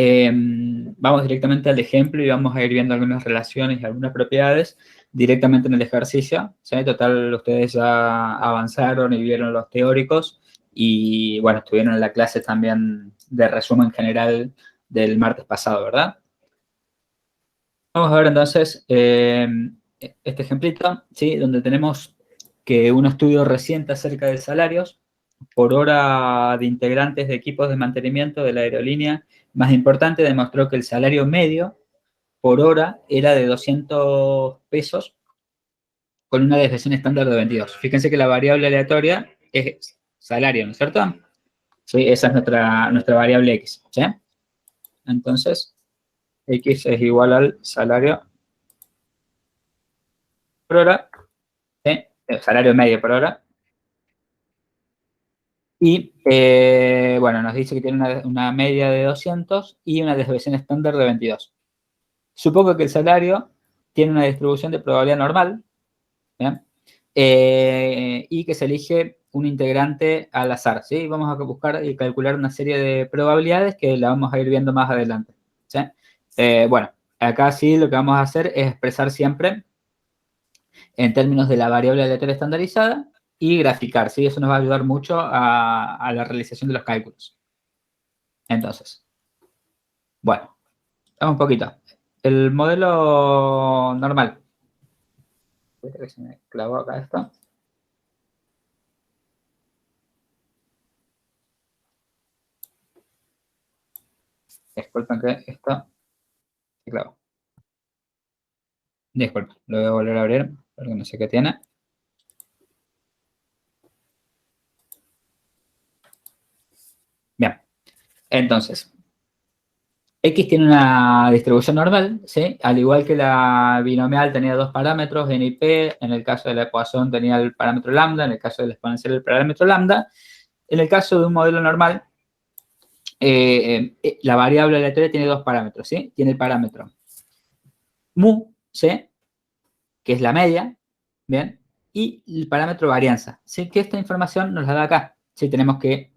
Vamos directamente al ejemplo y vamos a ir viendo algunas relaciones y algunas propiedades directamente en el ejercicio, ¿sí? Total, ustedes ya avanzaron y vieron los teóricos y, bueno, estuvieron en la clase también de resumen general del martes pasado, ¿verdad? Vamos a ver entonces este ejemplito, ¿sí? Donde tenemos que un estudio reciente acerca de salarios por hora de integrantes de equipos de mantenimiento de la aerolínea más importante demostró que el salario medio por hora era de 200 pesos con una desviación estándar de 22. Fíjense que la variable aleatoria es salario, ¿no es cierto? Sí, esa es nuestra variable X, ¿sí? Entonces, X es igual al salario por hora, ¿sí? El salario medio por hora. Y, bueno, nos dice que tiene una media de 200 y una desviación estándar de 22. Supongo que el salario tiene una distribución de probabilidad normal, ¿bien? Y que se elige un integrante al azar, ¿sí? Vamos a buscar y calcular una serie de probabilidades que la vamos a ir viendo más adelante, ¿sí? Bueno, acá sí lo que vamos a hacer es expresar siempre en términos de la variable aleatoria estandarizada y graficar, ¿sí? Eso nos va a ayudar mucho a la realización de los cálculos. Entonces, bueno, vamos un poquito. El modelo normal. Se me clavó acá esto. Disculpen que esto se clavó. Disculpen, lo voy a volver a abrir porque no sé qué tiene. Bien, entonces, X tiene una distribución normal, ¿sí? Al igual que la binomial tenía dos parámetros, N y P, en el caso de la ecuación tenía el parámetro lambda, en el caso de la exponencial el parámetro lambda. En el caso de un modelo normal, la variable aleatoria tiene dos parámetros, ¿sí? Tiene el parámetro mu, ¿sí? Que es la media, ¿bien? Y el parámetro varianza, ¿sí? Que esta información nos la da acá, ¿sí? Tenemos que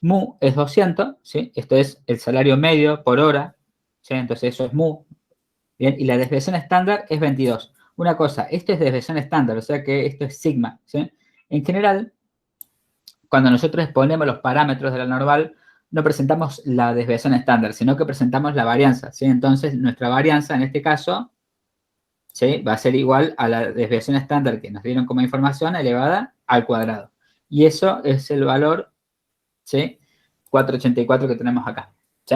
mu es 200, ¿sí? Esto es el salario medio por hora, ¿sí? Entonces eso es mu, ¿bien? Y la desviación estándar es 22. Una cosa, esto es desviación estándar, o sea que esto es sigma, ¿sí? En general, cuando nosotros exponemos los parámetros de la normal, no presentamos la desviación estándar, sino que presentamos la varianza, ¿sí? Entonces, nuestra varianza, en este caso, ¿sí? Va a ser igual a la desviación estándar que nos dieron como información elevada al cuadrado. Y eso es el valor, ¿sí? 484 que tenemos acá, ¿sí?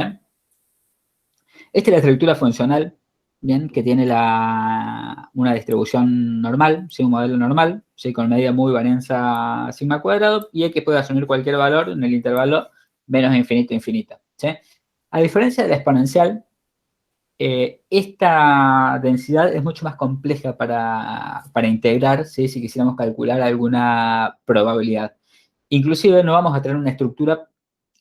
Esta es la estructura funcional, ¿bien? Que tiene una distribución normal, ¿sí? Un modelo normal, ¿sí? Con medida muy varianza sigma cuadrado y que puede asumir cualquier valor en el intervalo menos infinito a infinito, ¿sí? A diferencia de la exponencial, esta densidad es mucho más compleja para integrar, ¿sí? Si quisiéramos calcular alguna probabilidad. Inclusive no vamos a tener una estructura,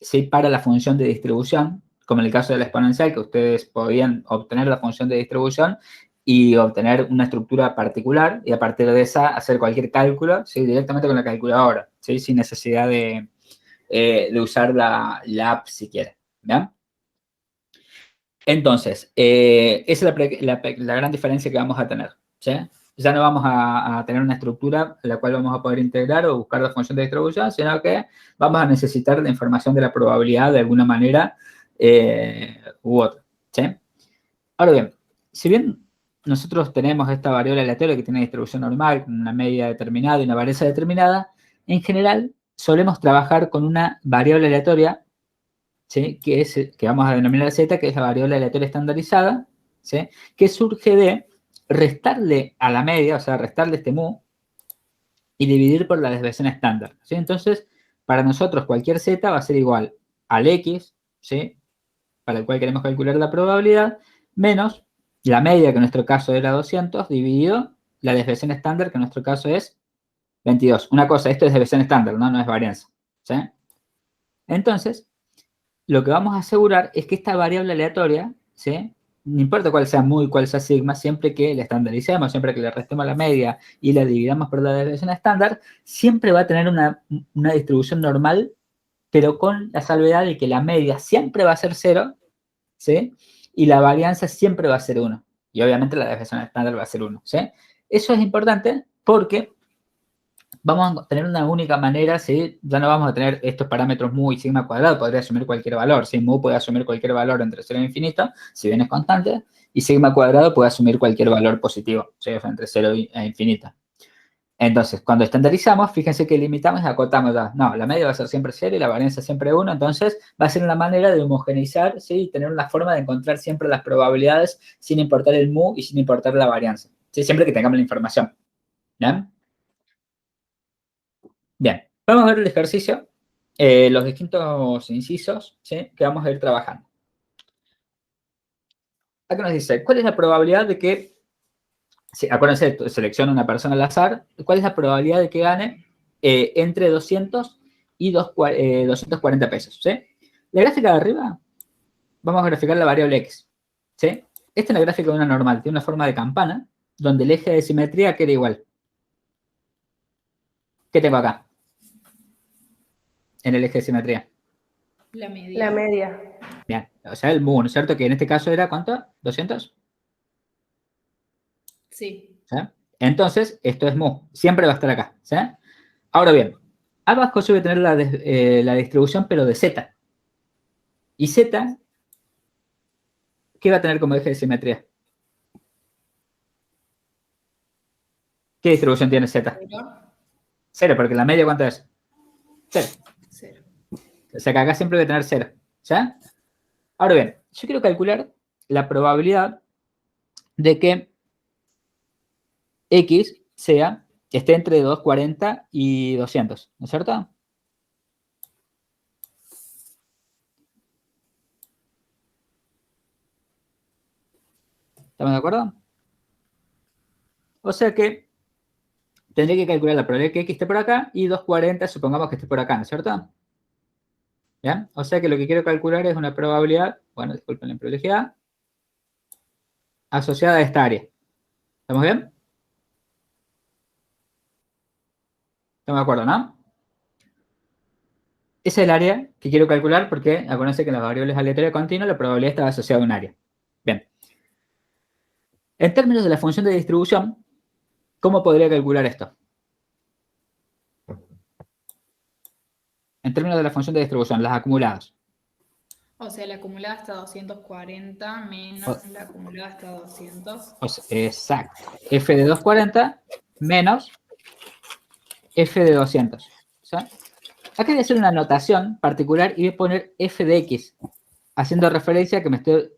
¿sí? Para la función de distribución, como en el caso de la exponencial, que ustedes podían obtener la función de distribución y obtener una estructura particular y a partir de esa hacer cualquier cálculo, ¿sí? Directamente con la calculadora, ¿sí? Sin necesidad de usar la app siquiera, ¿ya? Entonces, esa es la gran diferencia que vamos a tener, ¿sí? Ya no vamos a tener una estructura a la cual vamos a poder integrar o buscar la función de distribución, sino que vamos a necesitar la información de la probabilidad de alguna manera u otra, ¿sí? Ahora bien, si bien nosotros tenemos esta variable aleatoria que tiene distribución normal, con una media determinada y una varianza determinada, en general solemos trabajar con una variable aleatoria, ¿sí? Que vamos a denominar Z, que es la variable aleatoria estandarizada, ¿sí? Que surge de restarle a la media, o sea, restarle este mu, y dividir por la desviación estándar, ¿sí? Entonces, para nosotros cualquier Z va a ser igual al X, ¿sí? Para el cual queremos calcular la probabilidad, menos la media, que en nuestro caso era 200, dividido la desviación estándar, que en nuestro caso es 22. Una cosa, esto es desviación estándar, ¿no? No es varianza, ¿sí? Entonces, lo que vamos a asegurar es que esta variable aleatoria, ¿sí? No importa cuál sea mu y cuál sea sigma, siempre que la estandaricemos, siempre que le restemos la media y la dividamos por la desviación estándar, siempre va a tener una distribución normal, pero con la salvedad de que la media siempre va a ser 0 ¿sí? Y la varianza siempre va a ser 1. Y obviamente la desviación estándar va a ser 1, ¿sí? Eso es importante porque vamos a tener una única manera, ¿sí? Ya no vamos a tener estos parámetros mu y sigma cuadrado, podría asumir cualquier valor, ¿sí? Mu puede asumir cualquier valor entre 0 e infinito, si bien es constante, y sigma cuadrado puede asumir cualquier valor positivo, ¿sí? Entre 0 e infinito. Entonces, cuando estandarizamos, fíjense que limitamos y acotamos ya. No, la media va a ser siempre 0 y la varianza siempre 1, entonces va a ser una manera de homogeneizar, ¿sí? Y tener una forma de encontrar siempre las probabilidades sin importar el mu y sin importar la varianza, ¿sí? Siempre que tengamos la información, ¿bien? Bien, vamos a ver el ejercicio, los distintos incisos, ¿sí? Que vamos a ir trabajando. Acá nos dice, ¿cuál es la probabilidad de que, sí, acuérdense, selecciona una persona al azar, ¿cuál es la probabilidad de que gane entre 200 y 240 pesos? ¿Sí? La gráfica de arriba, vamos a graficar la variable x. ¿Sí? Esta es la gráfica de una normal, tiene una forma de campana, donde el eje de simetría queda igual. ¿Qué tengo acá? En el eje de simetría. La media. La media. Bien, o sea, el mu, ¿no es cierto? Que en este caso era, ¿cuánto? ¿200? Sí. ¿Sí? Entonces, esto es mu, siempre va a estar acá. ¿Sí? Ahora bien, abajo yo voy a tener la distribución, pero de z. Y z, ¿qué va a tener como eje de simetría? ¿Qué distribución tiene z? Cero. 0, porque la media, ¿cuánto es? 0. Cero. O sea que acá siempre voy a tener 0. ¿Ya? Ahora bien, yo quiero calcular la probabilidad de que x esté entre 240 y 200, ¿no es cierto? ¿Estamos de acuerdo? O sea que tendré que calcular la probabilidad de que x esté por acá y 240 supongamos que esté por acá, ¿no es cierto? ¿Bien? O sea que lo que quiero calcular es una probabilidad, bueno, disculpen la improlijidad, asociada a esta área. ¿Estamos bien? ¿Estamos de acuerdo, no? Esa es el área que quiero calcular porque acuérdense que en las variables aleatorias continuas la probabilidad está asociada a un área. Bien. En términos de la función de distribución, ¿cómo podría calcular esto? En términos de la función de distribución, las acumuladas. O sea, la acumulada está 240 menos la acumulada está 200. Exacto. F de 240 menos F de 200. ¿Sí? Acá voy a hacer una anotación particular y voy a poner F de X, haciendo referencia a que me estoy,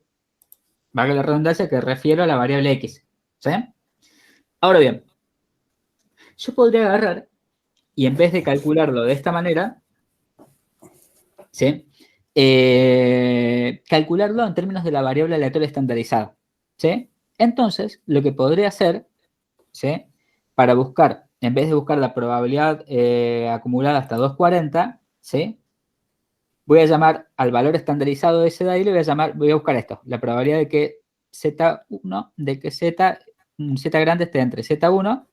valga la redundancia, que refiero a la variable X. ¿Sí? Ahora bien, yo podría agarrar y en vez de calcularlo de esta manera, ¿sí? Calcularlo en términos de la variable aleatoria estandarizada. ¿Sí? Entonces, lo que podría hacer, ¿sí? Para buscar, en vez de buscar la probabilidad acumulada hasta 240, ¿sí? Voy a llamar al valor estandarizado de ese de ahí, le voy a buscar esto, la probabilidad de que Z1, de que Z grande esté entre Z1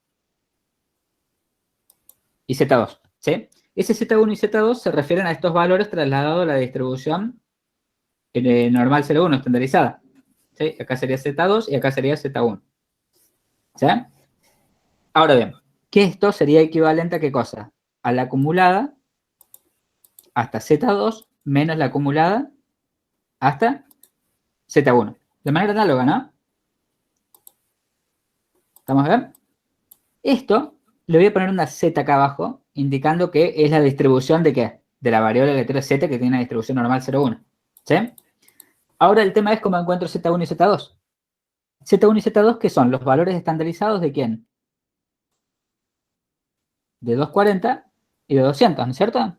y Z2, ¿sí? Ese Z1 y Z2 se refieren a estos valores trasladados a la distribución normal 0,1 estandarizada. ¿Sí? Acá sería Z2 y acá sería Z1. ¿Sí? Ahora bien, ¿qué esto sería equivalente a qué cosa? A la acumulada hasta Z2 menos la acumulada hasta Z1. De manera análoga, ¿no? ¿Estamos bien? Esto le voy a poner una Z acá abajo, indicando que es la distribución de ¿qué? De la variable aleatoria Z que tiene una distribución normal 0,1. ¿Sí? Ahora el tema es cómo encuentro Z1 y Z2. Z1 y Z2, ¿qué son? Los valores estandarizados de quién? De 240 y de 200, ¿no es cierto?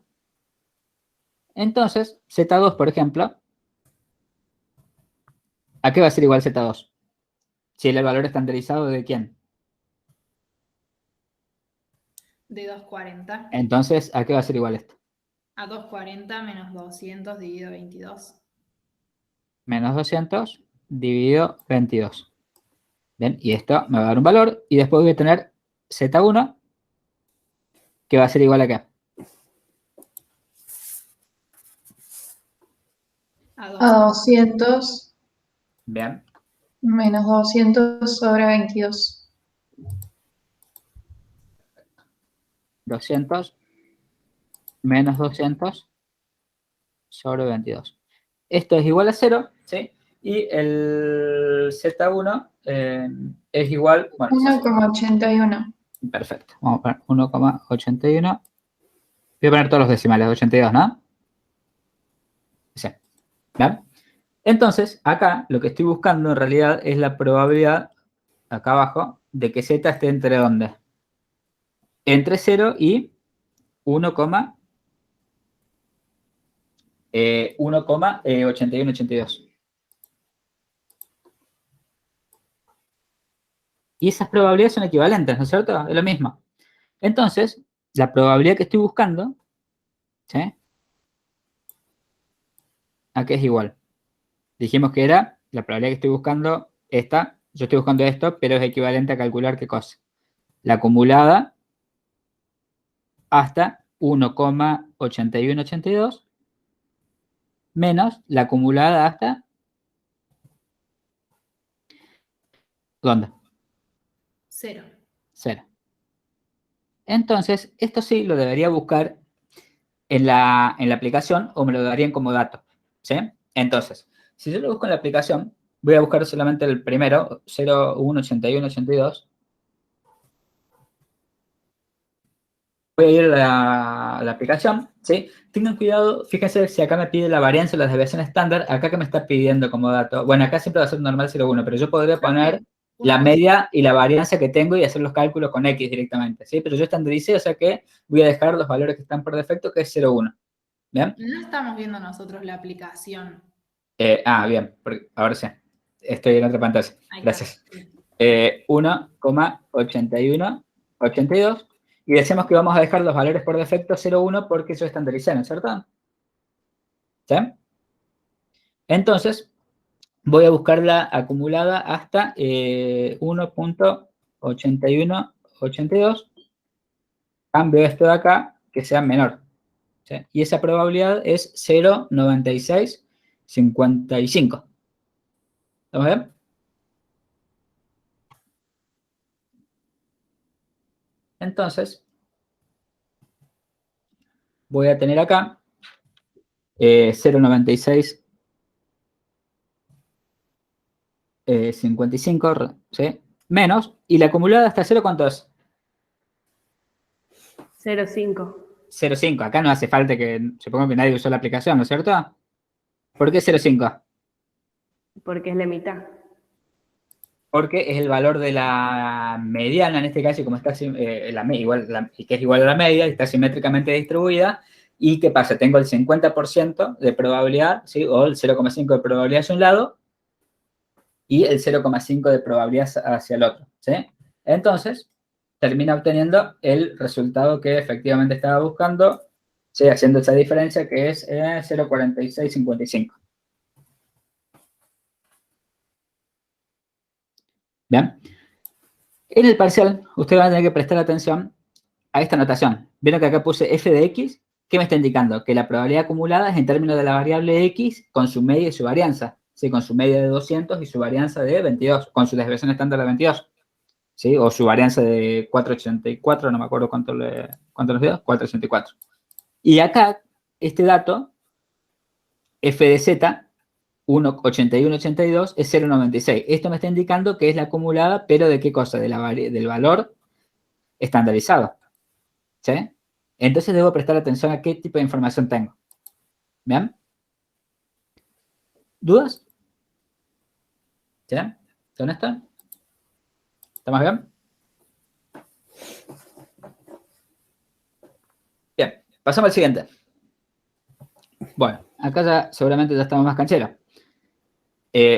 Entonces, Z2, por ejemplo, ¿a qué va a ser igual Z2? Si es el valor estandarizado de quién. De 240. Entonces, ¿a qué va a ser igual esto? A 240 menos 200 dividido 22. Menos 200 dividido 22. Bien, y esto me va a dar un valor. Y después voy a tener Z1, que va a ser igual a qué. A A 200. 200 Bien. menos 200 sobre 22. 200 menos 200 sobre 22. Esto es igual a 0, ¿sí? Y el Z1 es igual, bueno, 1,81. perfecto. Vamos a poner 1,81. Voy a poner todos los decimales, 82, ¿no? Sí. ¿Bien? Entonces, acá lo que estoy buscando en realidad es la probabilidad, acá abajo, de que Z esté entre ¿dónde? Entre 0 y 1,8182. Y esas probabilidades son equivalentes, ¿no es cierto? Es lo mismo. Entonces, la probabilidad que estoy buscando, ¿sí? ¿A qué es igual? Dijimos que era la probabilidad que estoy buscando esta. Yo estoy buscando esto, pero es equivalente a calcular qué cosa. La acumulada hasta 1,8182 menos la acumulada hasta ¿dónde? 0. 0. Entonces, esto sí lo debería buscar en la aplicación o me lo darían como dato, ¿sí? Entonces, si yo lo busco en la aplicación, voy a buscar solamente el primero, 0, 1, 81, 82. Voy a ir a la aplicación, ¿sí? Tengan cuidado, fíjense si acá me pide la varianza de la desviación estándar, acá que me está pidiendo como dato. Bueno, acá siempre va a ser normal 0,1, pero yo podría poner la media y la varianza que tengo y hacer los cálculos con X directamente, ¿sí? Pero yo estandaricé, o sea que voy a dejar los valores que están por defecto, que es 0,1. ¿Bien? No estamos viendo nosotros la aplicación. Bien, ahora sí. Estoy en otra pantalla. Ahí está. Gracias. 1,8182. Y decimos que vamos a dejar los valores por defecto 0,1 porque eso estandaricé, ¿no es cierto? ¿Sí? Entonces, voy a buscar la acumulada hasta 1,8182. Cambio esto de acá, que sea menor. ¿Sí? Y esa probabilidad es 0,9655. ¿Estamos bien? Entonces, voy a tener acá 0,96 55, ¿sí? Menos, y la acumulada hasta 0, ¿cuánto es? 0,5. 0,5. Acá no hace falta que, supongo que nadie usó la aplicación, ¿no es cierto? ¿Por qué 0,5? Porque es la mitad. Porque es el valor de la mediana, en este caso, y como está y que es igual a la media, y está simétricamente distribuida. ¿Y qué pasa? Tengo el 50% de probabilidad, ¿sí? O el 0,5 de probabilidad hacia un lado y el 0,5 de probabilidad hacia el otro, ¿sí? Entonces, termina obteniendo el resultado que efectivamente estaba buscando, ¿sí? Haciendo esa diferencia que es 0,4655. ¿Bien? En el parcial, ustedes van a tener que prestar atención a esta notación. Vieron que acá puse f de x. ¿Qué me está indicando? Que la probabilidad acumulada es en términos de la variable x con su media y su varianza. ¿Sí? Con su media de 200 y su varianza de 22, con su desviación estándar de 22. ¿Sí? O su varianza de 484, no me acuerdo cuánto nos dio, 484. Y acá, este dato, f de z, 1,8182, es 0,96. Esto me está indicando que es la acumulada, pero ¿de qué cosa? Del valor estandarizado. ¿Sí? Entonces debo prestar atención a qué tipo de información tengo. ¿Bien? ¿Dudas? ¿Sí? ¿Dónde están? ¿Estamos bien? Bien, pasamos al siguiente. Bueno, acá ya seguramente ya estamos más cancheros.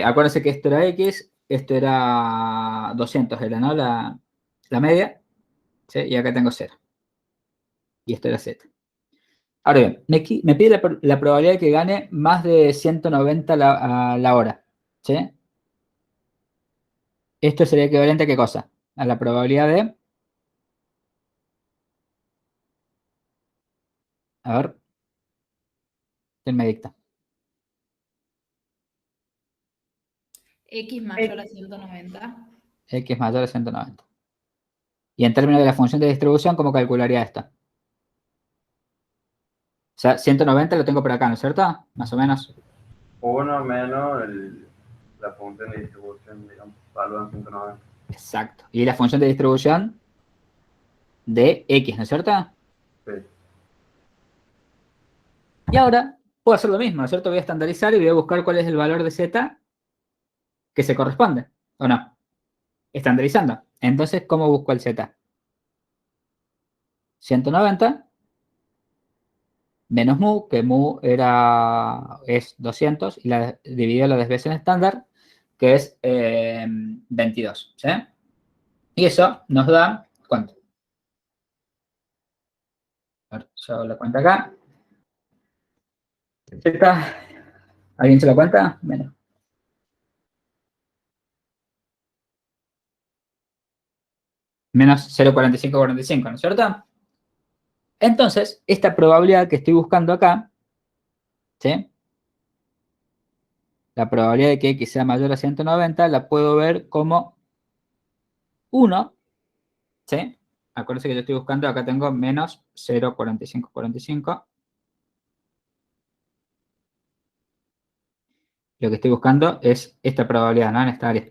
Acuérdense que esto era X, esto era 200, era, ¿no? La media, ¿sí? Y acá tengo 0. Y esto era Z. Ahora bien, me pide la probabilidad de que gane más de 190 a la hora, ¿sí? Esto sería equivalente a ¿qué cosa? A la probabilidad de... A ver, ¿quién me dicta? X mayor a 190. X mayor a 190. Y en términos de la función de distribución, ¿cómo calcularía esto? O sea, 190 lo tengo por acá, ¿no es cierto? Más o menos. 1 menos la función de distribución, digamos, valor en 190. Exacto. Y la función de distribución de X, ¿no es cierto? Sí. Y ahora puedo hacer lo mismo, ¿no es cierto? Voy a estandarizar y voy a buscar cuál es el valor de Z que se corresponde, ¿o no? Estandarizando. Entonces, ¿cómo busco el Z? 190 menos mu, que mu es 200, y dividido la desviación estándar, que es 22, ¿sí? Y eso nos da, ¿cuánto? A ver, yo hago la cuenta acá. Z, ¿alguien se la cuenta? Menos. Menos 0,4545, ¿no es cierto? Entonces, esta probabilidad que estoy buscando acá, ¿sí? La probabilidad de que X sea mayor a 190 la puedo ver como 1, ¿sí? Acuérdense que yo estoy buscando, acá tengo menos 0,4545. Lo que estoy buscando es esta probabilidad, ¿no? En esta área,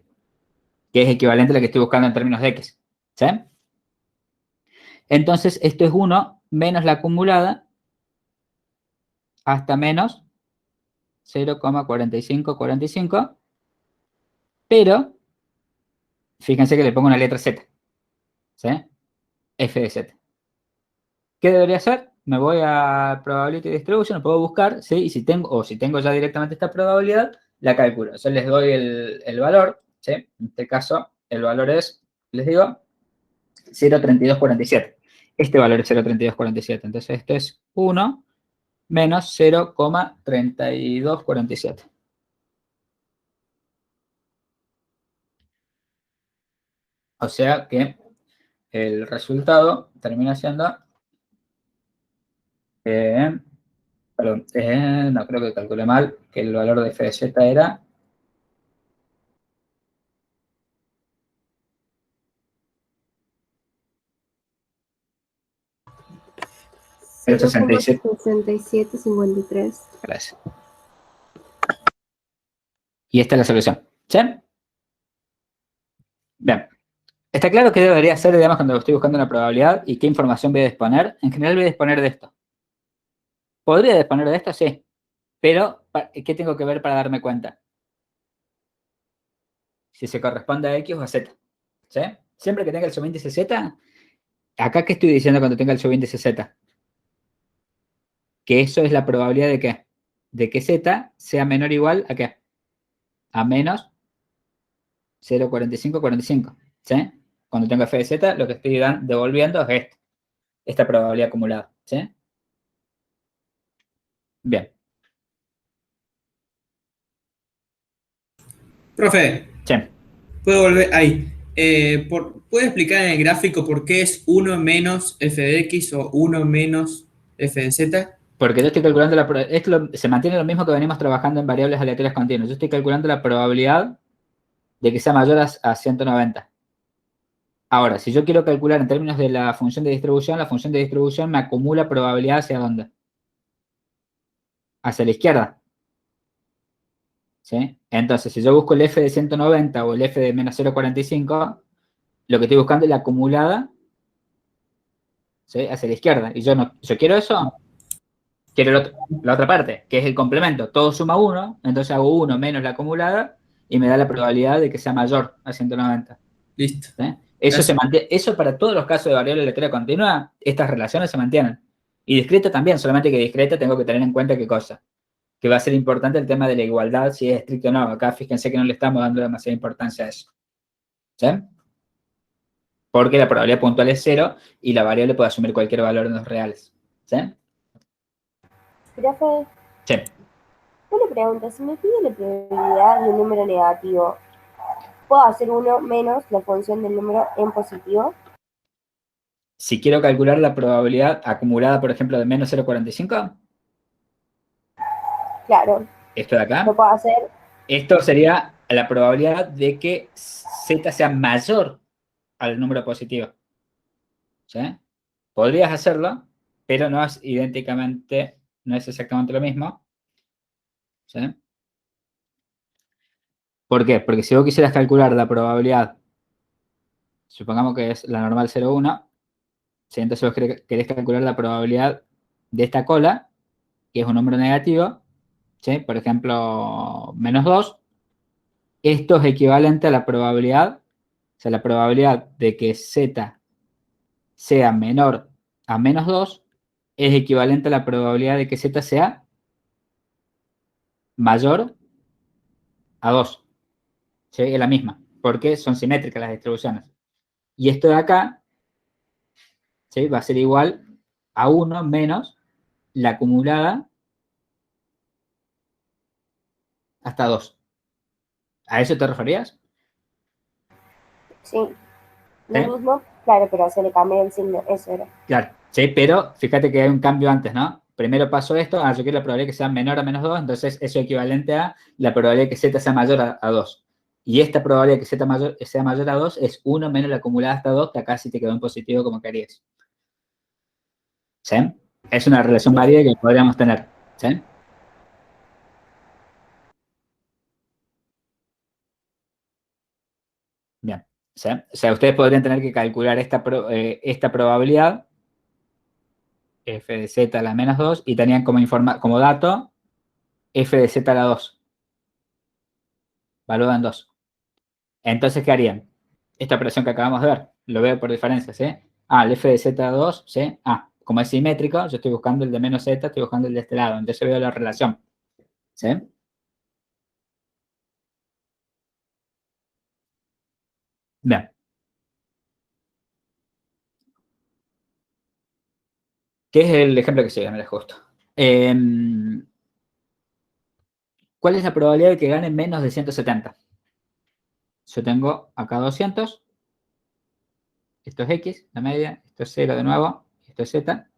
que es equivalente a la que estoy buscando en términos de X, ¿sí? Entonces, esto es 1 menos la acumulada hasta menos 0,4545, pero fíjense que le pongo una letra Z, ¿sí? F de Z. ¿Qué debería hacer? Me voy a Probability Distribution, lo puedo buscar, ¿sí? Y si tengo ya directamente esta probabilidad, la calculo. Yo les doy el valor, ¿sí? En este caso, el valor es, les digo, 0,3247. Este valor es 0,3247. Entonces, esto es 1 menos 0,3247. O sea que el resultado termina siendo... perdón, no creo que calculé mal, que el valor de f de z era 0,67. 0,6753. Gracias. Y esta es la solución. ¿Sí? Bien. Está claro qué debería hacer, digamos, cuando estoy buscando una probabilidad y qué información voy a disponer. En general voy a disponer de esto. ¿Podría disponer de esto? Sí. Pero, ¿qué tengo que ver para darme cuenta? Si se corresponde a X o a Z. ¿Sí? Siempre que tenga el subíndice Z, ¿acá qué estoy diciendo cuando tenga el subíndice Z? Que eso es la probabilidad de ¿qué? De que Z sea menor o igual a ¿qué? A menos 0,4545. ¿Sí? Cuando tengo f de z, lo que estoy devolviendo es esta probabilidad acumulada. ¿Sí? Bien. Profe, Sí. ¿puedo volver ahí? ¿Puede explicar en el gráfico por qué es 1 menos f de x o 1 menos f de z? Porque yo estoy calculando se mantiene lo mismo que venimos trabajando en variables aleatorias continuas. Yo estoy calculando la probabilidad de que sea mayor a 190. Ahora, si yo quiero calcular en términos de la función de distribución me acumula probabilidad ¿hacia dónde? Hacia la izquierda. ¿Sí? Entonces, si yo busco el f de 190 o el f de menos 0,45, lo que estoy buscando es la acumulada, ¿sí? Hacia la izquierda. Y yo quiero eso, quiero la otra parte, que es el complemento. Todo suma 1, entonces hago 1 menos la acumulada y me da la probabilidad de que sea mayor a 190. Listo. ¿Sí? Eso se mantiene, eso para todos los casos de variable aleatoria continua, estas relaciones se mantienen. Y discreta también, solamente que discreta tengo que tener en cuenta qué cosa. Que va a ser importante el tema de la igualdad, si es estricto o no. Acá fíjense que no le estamos dando demasiada importancia a eso. ¿Sí? Porque la probabilidad puntual es 0 y la variable puede asumir cualquier valor en los reales. ¿Sí? Profe, Sí. una pregunta, si me pide la probabilidad de un número negativo, ¿puedo hacer 1 menos la función del número en positivo? Si quiero calcular la probabilidad acumulada, por ejemplo, de menos 0,45, Claro, esto de acá, lo puedo hacer. esto sería la probabilidad de que Z sea mayor al número positivo. ¿Sí? Podrías hacerlo, pero no es idénticamente, no es exactamente lo mismo. ¿Sí? ¿Por qué? Porque si vos quisieras calcular la probabilidad, supongamos que es la normal 0,1, ¿sí? Entonces vos querés calcular la probabilidad de esta cola, que es un número negativo, ¿sí? Por ejemplo, -2, esto es equivalente a la probabilidad, o sea, la probabilidad de que Z sea menor a -2 es equivalente a la probabilidad de que Z sea mayor a 2. ¿Sí? Es la misma, porque son simétricas las distribuciones. Y esto de acá, ¿sí? Va a ser igual a 1 menos la acumulada hasta 2. ¿A eso te referías? Sí, ¿Sí? lo mismo, claro, pero se le cambió el signo, eso era. Claro, sí, pero fíjate que hay un cambio antes, ¿no? Primero pasó esto, yo quiero la probabilidad que sea menor a -2, entonces eso es equivalente a la probabilidad de que Z sea mayor a 2. Y esta probabilidad de que Z sea mayor a 2 es 1 menos la acumulada hasta 2, que acá sí te quedó en positivo como querías. ¿Sí? Es una relación válida que podríamos tener. ¿Sí? Bien. ¿Sí? O sea, ustedes podrían tener que calcular esta probabilidad, f de z a la -2, y tenían como dato f de z a la 2, valuada en 2. Entonces, ¿qué harían? Esta operación que acabamos de ver, lo veo por diferencia, ¿sí? El f de z a 2, ¿sí? Como es simétrico, yo estoy buscando el de menos z, estoy buscando el de este lado, entonces veo la relación. ¿Sí? Bien. ¿Qué es el ejemplo que sigue? Mira, justo. ¿Cuál es la probabilidad de que gane menos de 170? Yo tengo acá 200. Esto es x, la media. Esto es 0 de nuevo. Esto es z.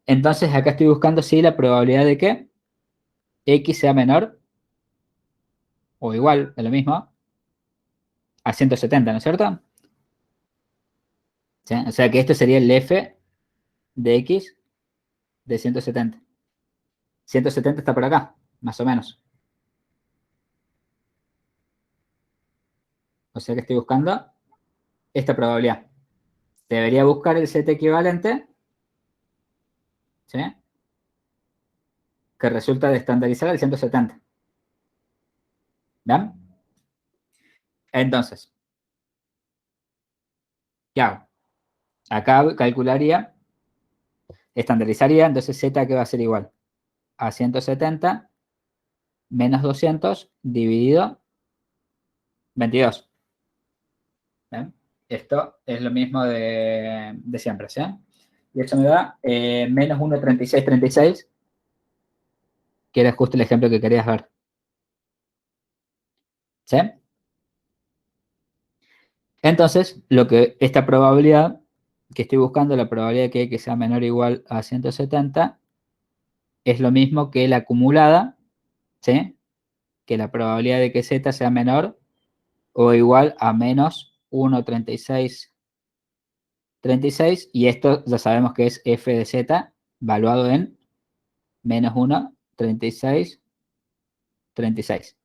Entonces, acá estoy buscando si la probabilidad de que x sea menor o igual, es lo mismo, a 170, ¿no es cierto? ¿Sí? O sea que esto sería el f de x de 170. 170 está por acá, más o menos. O sea que estoy buscando esta probabilidad. Debería buscar el z equivalente, ¿sí? Que resulta de estandarizar el 170. ¿Bien? Entonces, ¿qué hago? Acá calcularía, estandarizaría, entonces z que va a ser igual a 170 menos 200 dividido 22. ¿Bien? Esto es lo mismo de siempre, ¿sí? Y eso me da menos 1,3636, que era justo el ejemplo que querías ver. ¿Sí? Entonces, esta probabilidad que estoy buscando, la probabilidad de que x sea menor o igual a 170, es lo mismo que la acumulada, ¿sí? Que la probabilidad de que z sea menor o igual a menos 1,3636, y esto ya sabemos que es f de z valuado en menos 1,3636.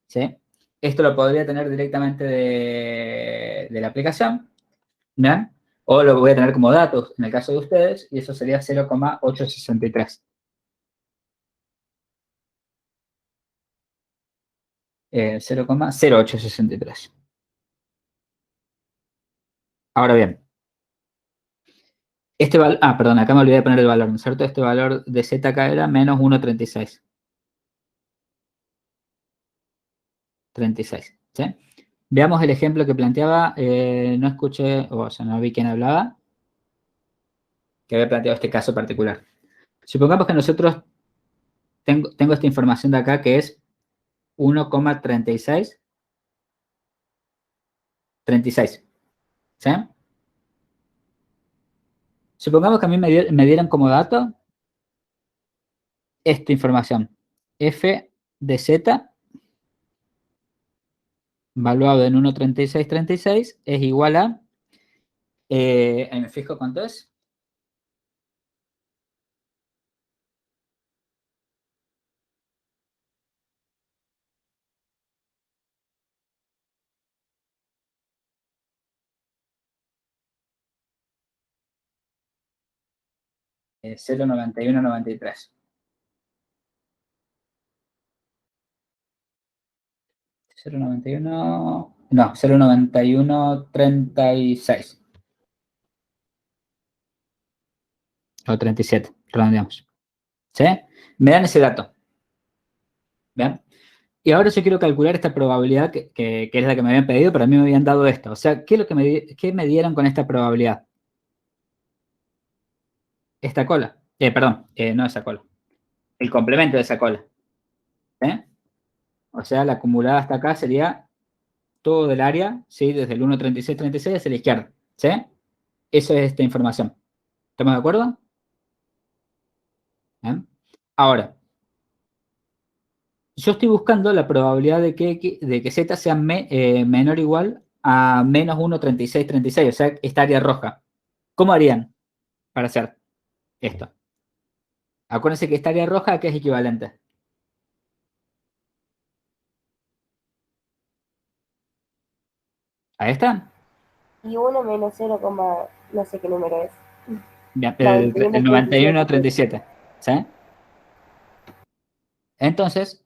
¿Sí? Esto lo podría tener directamente de la aplicación, ¿bien? O lo voy a tener como datos en el caso de ustedes, y eso sería 0,863. 0,0863. Ahora bien, perdón, acá me olvidé de poner el valor, ¿no es cierto? Este valor de z acá era menos 1,36. 36, ¿sí? Veamos el ejemplo que planteaba, no escuché, o sea, no vi quién hablaba, que había planteado este caso particular. Supongamos que nosotros, tengo esta información de acá que es 1,36, 36, ¿sí? Supongamos que a mí me dieran como dato esta información, f de z valuado en 1,3636 es igual a, ahí me fijo cuánto es. Eh, 0,9193. 0,91, no, 0,9136. O 37, redondeamos. ¿Sí? Me dan ese dato. ¿Bien? Y ahora yo quiero calcular esta probabilidad que es la que me habían pedido, pero a mí me habían dado esto. O sea, ¿qué es lo que qué me dieron con esta probabilidad? Esta cola. Perdón, no esa cola. El complemento de esa cola. ¿Eh? O sea, la acumulada hasta acá sería todo del área, ¿sí? Desde el 1,3636 hacia la izquierda. ¿Sí? Esa es esta información. ¿Estamos de acuerdo? ¿Bien? Ahora, yo estoy buscando la probabilidad de que Z sea menor o igual a menos 1,3636, o sea, esta área roja. ¿Cómo harían para hacer esto? Acuérdense que esta área roja, ¿a qué es equivalente? ¿A esta? Y 1 menos 0, no sé qué número es. Bien, el 91,37. ¿Sí? Entonces,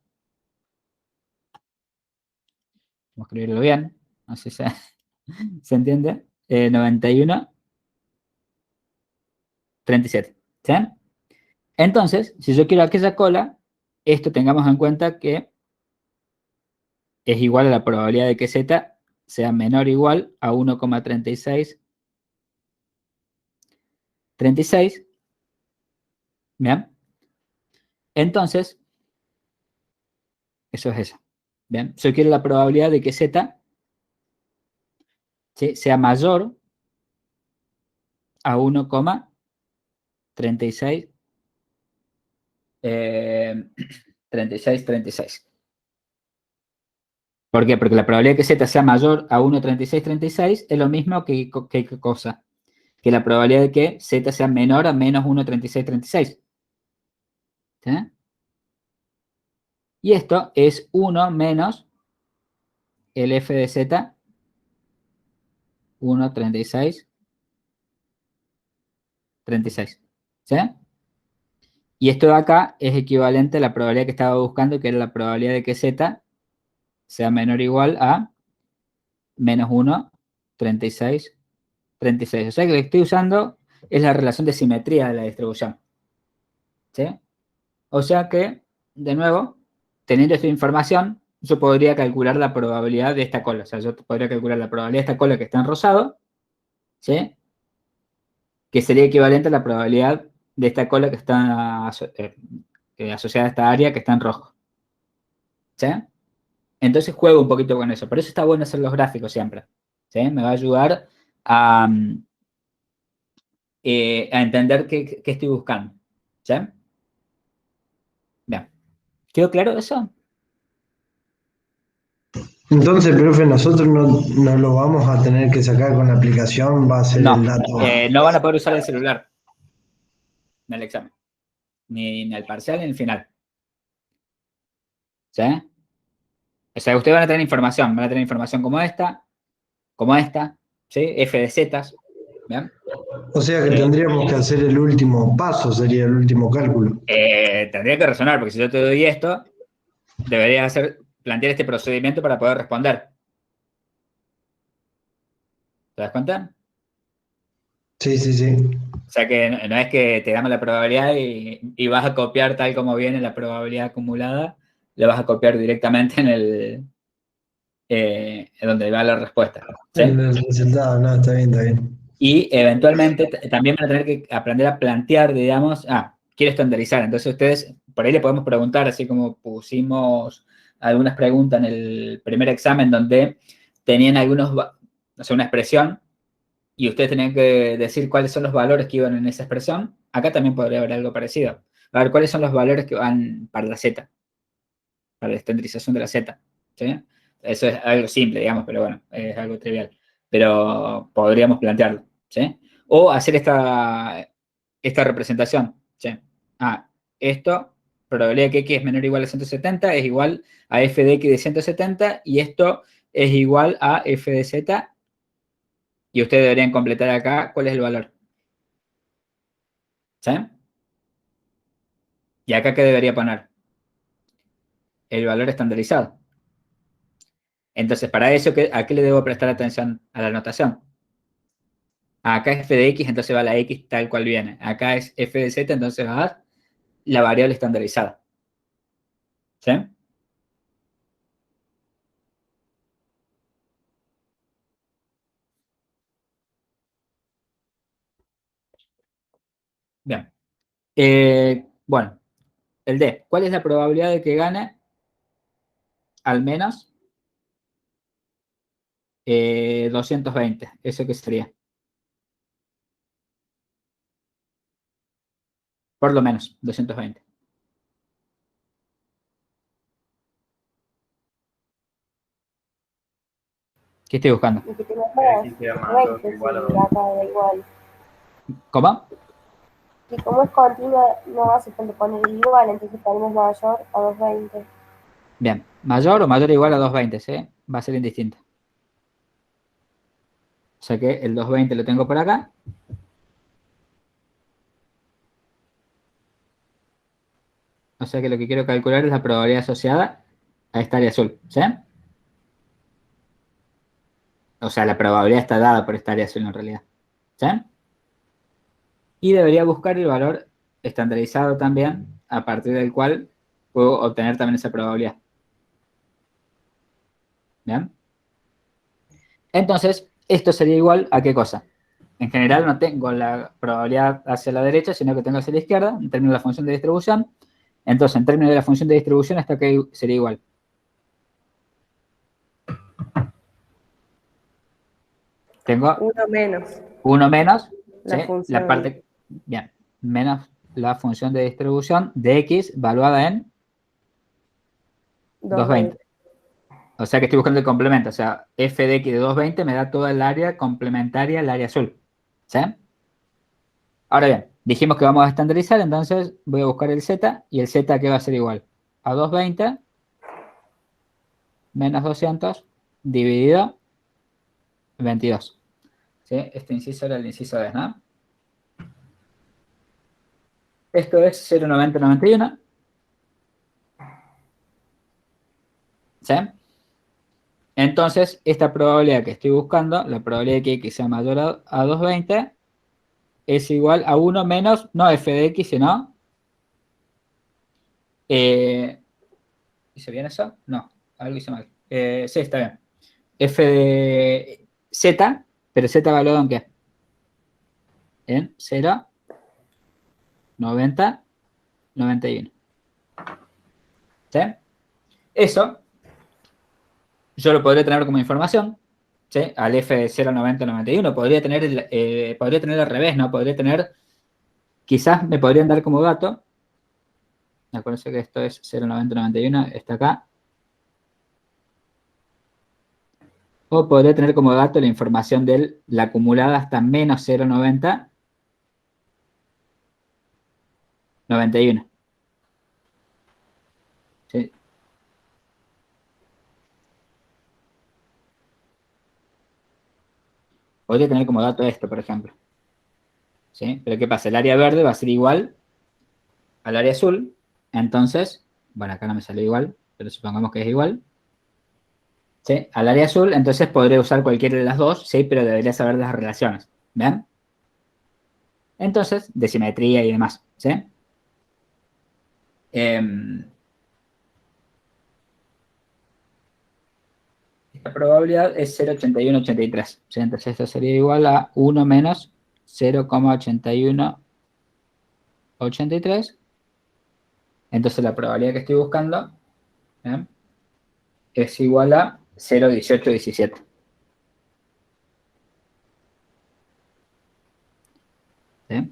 vamos a escribirlo bien, no sé si se entiende. 91,37. ¿Sí? Entonces, si yo quiero aquella cola, esto tengamos en cuenta que es igual a la probabilidad de que Z sea menor o igual a 1,3636. ¿Bien? Entonces, eso es eso. ¿Bien? Yo quiero la probabilidad de que Z, ¿sí?, sea mayor a 1,3636. 36. ¿Por qué? Porque la probabilidad de que Z sea mayor a 1,3636 es lo mismo que ¿qué cosa? Que la probabilidad de que Z sea menor a menos 1,3636. ¿Sí? Y esto es 1 menos el f de Z, 1,3636. ¿Sí? Y esto de acá es equivalente a la probabilidad que estaba buscando, que era la probabilidad de que Z sea menor o igual a menos 1,3636. O sea que lo que estoy usando es la relación de simetría de la distribución. ¿Sí? O sea que, de nuevo, teniendo esta información, yo podría calcular la probabilidad de esta cola. O sea, yo podría calcular la probabilidad de esta cola que está en rosado, ¿sí?, que sería equivalente a la probabilidad de esta cola que está asociada a esta área que está en rojo. ¿Sí? Entonces juego un poquito con eso. Por eso está bueno hacer los gráficos siempre. ¿Sí? Me va a ayudar a entender qué estoy buscando. ¿Sí? Bien. ¿Quedó claro eso? Entonces, profe, nosotros no lo vamos a tener que sacar con la aplicación, va a ser No, el dato. no van a poder usar el celular en el examen. Ni en el parcial ni en el final. ¿Sí? O sea, ustedes van a tener información como esta, ¿sí? F de Z. ¿Bien? O sea que tendríamos que hacer el último paso, sería el último cálculo. Tendría que resonar, porque si yo te doy esto, deberías plantear este procedimiento para poder responder. ¿Te das cuenta? Sí, sí, sí. O sea que no es que te damos la probabilidad y vas a copiar tal como viene la probabilidad acumulada, le vas a copiar directamente en donde va la respuesta. ¿Sí? En el resultado, no, está bien, está bien. Y eventualmente también van a tener que aprender a plantear, digamos, quiero estandarizar. Entonces ustedes, por ahí le podemos preguntar, así como pusimos algunas preguntas en el primer examen donde tenían una expresión y ustedes tenían que decir cuáles son los valores que iban en esa expresión. Acá también podría haber algo parecido. A ver, ¿cuáles son los valores que van para la Z? Para la estandarización de la Z. ¿Sí? Eso es algo simple, digamos, pero bueno, es algo trivial. Pero podríamos plantearlo, ¿sí? O hacer esta representación, ¿sí? Esto, probabilidad de que x es menor o igual a 170 es igual a f de x de 170 y esto es igual a f de z. Y ustedes deberían completar acá cuál es el valor. ¿Sí? ¿Y acá qué debería poner? El valor estandarizado. Entonces, para eso, ¿a qué le debo prestar atención? A la notación. Acá es f de x, entonces va la x tal cual viene. Acá es f de z, entonces va la variable estandarizada. ¿Sí? Bien. Bueno, el D. ¿Cuál es la probabilidad de que gane al menos 220? ¿Eso qué sería? Por lo menos, 220. ¿Qué estoy buscando? Y que tenga Que más x sea mayor o 20, igual a sí, 2. acá da igual. ¿Cómo? Y como es continua, no hace falta poner el igual, entonces ponemos mayor a 220. Bien. ¿Mayor o mayor o igual a 220? ¿Sí? Va a ser indistinto. O sea que el 220 lo tengo por acá. O sea que lo que quiero calcular es la probabilidad asociada a esta área azul. ¿Sí? O sea, la probabilidad está dada por esta área azul en realidad. ¿Sí? Y debería buscar el valor estandarizado también, a partir del cual puedo obtener también esa probabilidad. ¿Bien? Entonces, esto sería igual a ¿qué cosa? En general no tengo la probabilidad hacia la derecha, sino que tengo hacia la izquierda, en términos de la función de distribución. Entonces, en términos de la función de distribución, hasta que sería igual. Tengo Uno menos 1 menos, la ¿sí? función. La parte, bien, menos la función de distribución de x valuada en 220. O sea que estoy buscando el complemento. O sea, f de x de 220 me da toda el área complementaria al área azul. ¿Sí? Ahora bien, dijimos que vamos a estandarizar, entonces voy a buscar el z, y el z que va a ser igual a 220 menos 200 dividido 22. ¿Sí? Este inciso era el inciso D, ¿no? Esto es 0,9091. ¿Sí? Entonces, esta probabilidad que estoy buscando, la probabilidad de que x sea mayor a 220, es igual a 1 menos, no f de x, sino... ¿hice bien eso? No, algo hice mal. Sí, está bien. F de z, pero z evaluado en qué? En 0, 90, 91. ¿Sí? Eso yo lo podría tener como información, ¿sí? Al f de 0, 90, 91. Podría tener al revés, ¿no? Podría tener, quizás me podrían dar como dato, acuérdense que esto es 0, 90, 91, está acá. O podría tener como dato la información de la acumulada hasta menos 0,90, 91. ¿Sí? Podría tener como dato esto, por ejemplo. ¿Sí? Pero ¿qué pasa? El área verde va a ser igual al área azul. Entonces, bueno, acá no me salió igual, pero supongamos que es igual. ¿Sí? Al área azul, entonces podré usar cualquiera de las dos, sí, pero debería saber las relaciones. ¿Ven? Entonces, de simetría y demás. ¿Sí? Esta probabilidad es 0,8183. ¿Sí? Entonces esto sería igual a 1 menos 0,8183. Entonces la probabilidad que estoy buscando, ¿bien?, es igual a 0,1817. ¿Sí?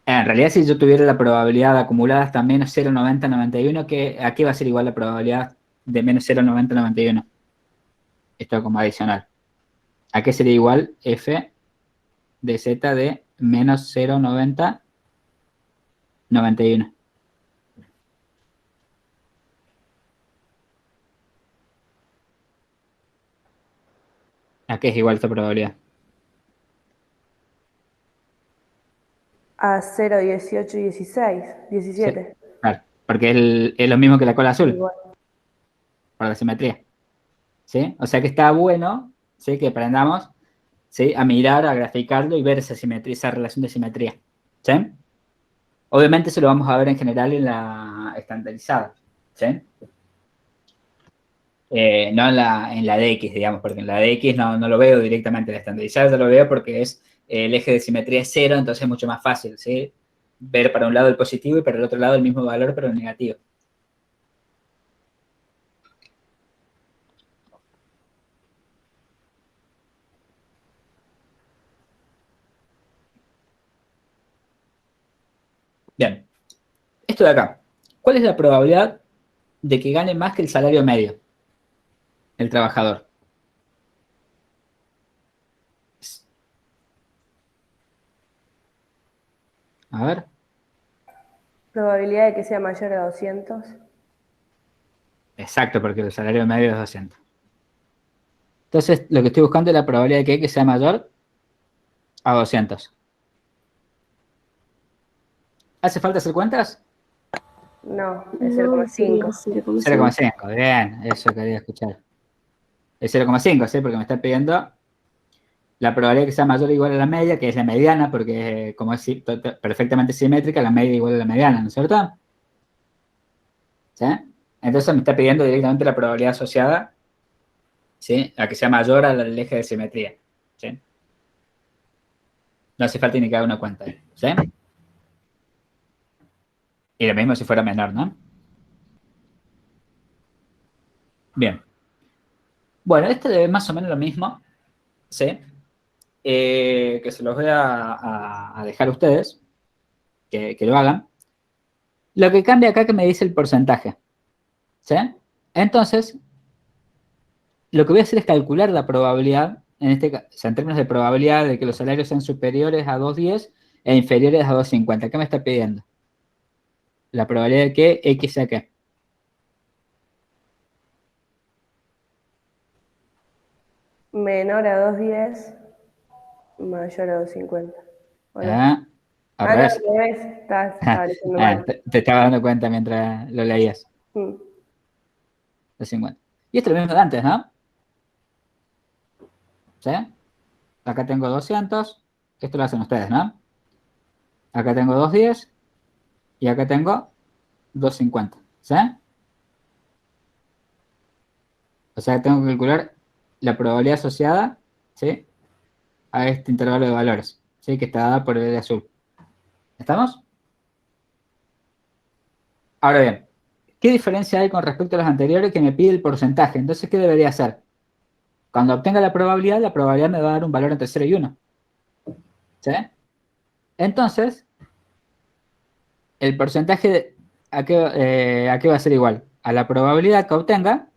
En realidad, si yo tuviera la probabilidad acumulada hasta menos 0,9091, ¿a qué va a ser igual la probabilidad de menos 0,90 a 91. Esto como adicional. ¿A qué sería igual f de z de menos 0,90 91? ¿A qué es igual esta probabilidad? A 0, 18 y 16, 17. Claro, porque es lo mismo que la cola azul, Igual. por la simetría. ¿Sí? O sea que está bueno, ¿sí? Que aprendamos, ¿sí? A mirar, a graficarlo y ver esa simetría, esa relación de simetría. ¿Sí? Obviamente eso lo vamos a ver en general en la estandarizada. ¿Sí? No en la de X, digamos, porque en la de X no lo veo directamente en la estandarizada, yo lo veo porque es el eje de simetría es 0, entonces es mucho más fácil, ¿sí? Ver para un lado el positivo y para el otro lado el mismo valor, pero el negativo. Bien. Esto de acá. ¿Cuál es la probabilidad de que gane más que el salario medio el trabajador? A ver. Probabilidad de que sea mayor a 200. Exacto, porque el salario medio es 200. Entonces, lo que estoy buscando es la probabilidad de que sea mayor a 200. ¿Hace falta hacer cuentas? No, es No, 0,5. sería 0,5. 0,5, bien, eso quería escuchar. Es 0,5, ¿sí? Porque me está pidiendo la probabilidad de que sea mayor o igual a la media, que es la mediana, porque como es perfectamente simétrica, la media igual a la mediana, ¿no es cierto? ¿Sí? Entonces me está pidiendo directamente la probabilidad asociada, ¿sí? A que sea mayor al eje de simetría, ¿sí? No hace falta ni que haga una cuenta, ¿sí? Y lo mismo si fuera menor, ¿no? Bien. Bueno, este es más o menos lo mismo, ¿sí? Que se los voy a dejar a ustedes, que lo hagan. Lo que cambia acá que me dice el porcentaje, ¿sí? Entonces, lo que voy a hacer es calcular la probabilidad, en este caso, o sea, en términos de probabilidad de que los salarios sean superiores a 2,10 e inferiores a 2,50. ¿Qué me está pidiendo? La probabilidad de que X sea qué. Menor a 210, mayor a 250. ¿O no? Al No, revés. al revés. Estaba leyendo mal. Te estaba dando cuenta mientras lo leías. Mm. 2,50. Y esto es lo mismo de antes, ¿no? ¿Sí? Acá tengo 200. Esto lo hacen ustedes, ¿no? Acá tengo 2,10. Y acá tengo 2,50. ¿Sí? O sea, tengo que calcular la probabilidad asociada, ¿sí? A este intervalo de valores, ¿sí? Que está dada por el de azul. ¿Estamos? Ahora bien, ¿qué diferencia hay con respecto a los anteriores que me pide el porcentaje? Entonces, ¿qué debería hacer? Cuando obtenga la probabilidad me va a dar un valor entre 0 y 1. ¿Sí? Entonces, el porcentaje, ¿a qué va a ser igual? A la probabilidad que obtenga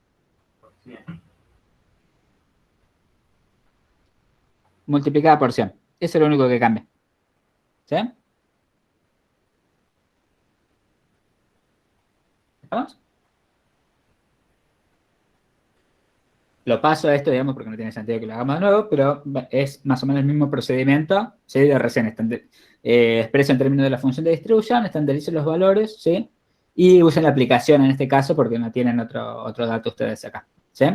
multiplicada por 100. Eso es lo único que cambia. ¿Sí? ¿Estamos? Lo paso a esto, digamos, porque no tiene sentido que lo hagamos de nuevo, pero es más o menos el mismo procedimiento, ¿sí? De recién. Expreso en términos de la función de distribución, estandaricen los valores, ¿sí? Y usen la aplicación en este caso porque no tienen otro dato ustedes acá, ¿sí?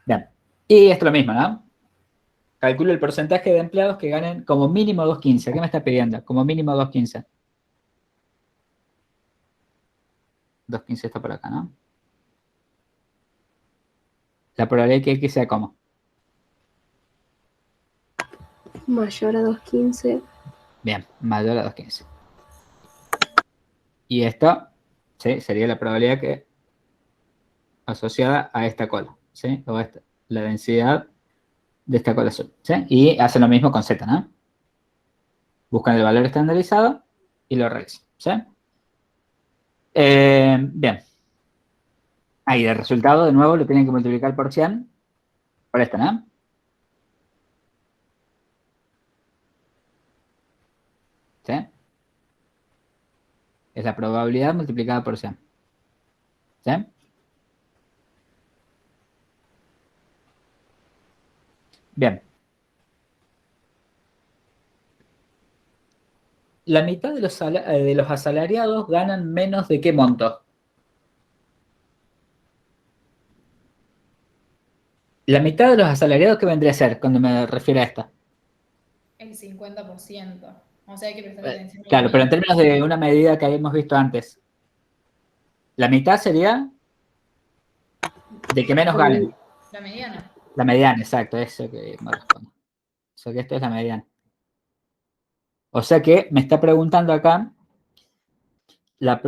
Bien. Y esto es lo mismo, ¿no? Calculo el porcentaje de empleados que ganen como mínimo 2,15. ¿Qué me está pidiendo? Como mínimo 2,15. 2,15 está por acá, ¿no? La probabilidad de que X sea como. Mayor a 2,15. Bien, mayor a 2,15. Y esto, ¿sí? Sería la probabilidad que asociada a esta cola, ¿sí? O la densidad de esta cola azul, ¿sí? Y hacen lo mismo con Z, ¿no? Buscan el valor estandarizado y lo realizan, ¿Sí? Bien. Ahí el resultado, de nuevo, lo tienen que multiplicar por 100. Por esto, ¿no? ¿Sí? Es la probabilidad multiplicada por 100. ¿Sí? Bien. La mitad de los asalariados ganan menos de qué monto. La mitad de los asalariados, ¿qué vendría a ser cuando me refiero a esto? El 50%. O sea, hay que prestar atención a la Claro, pero en medida. términos de una medida que habíamos visto antes, la mitad sería de que menos ganen. La mediana. La mediana, exacto, eso que me responde. O sea que esto es la mediana. O sea que me está preguntando acá, la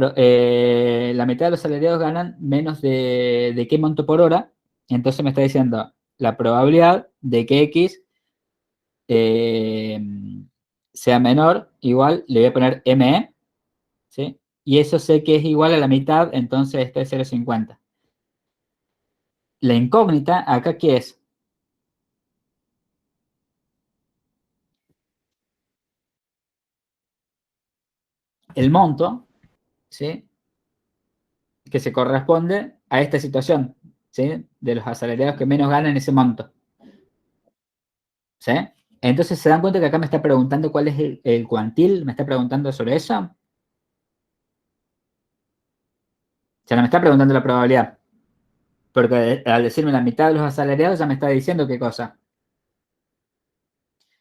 mitad de los asalariados ganan menos de qué monto por hora. Entonces me está diciendo la probabilidad de que X sea menor, igual, le voy a poner ME, ¿sí? Y eso sé que es igual a la mitad, entonces este es 0,50. La incógnita, acá, ¿qué es? El monto, ¿sí? Que se corresponde a esta situación, ¿sí? De los asalariados que menos ganan ese monto. ¿Sí? Entonces, ¿se dan cuenta que acá me está preguntando cuál es el cuantil? ¿Me está preguntando sobre eso? O sea, no me está preguntando la probabilidad. Porque al decirme la mitad de los asalariados ya me está diciendo qué cosa.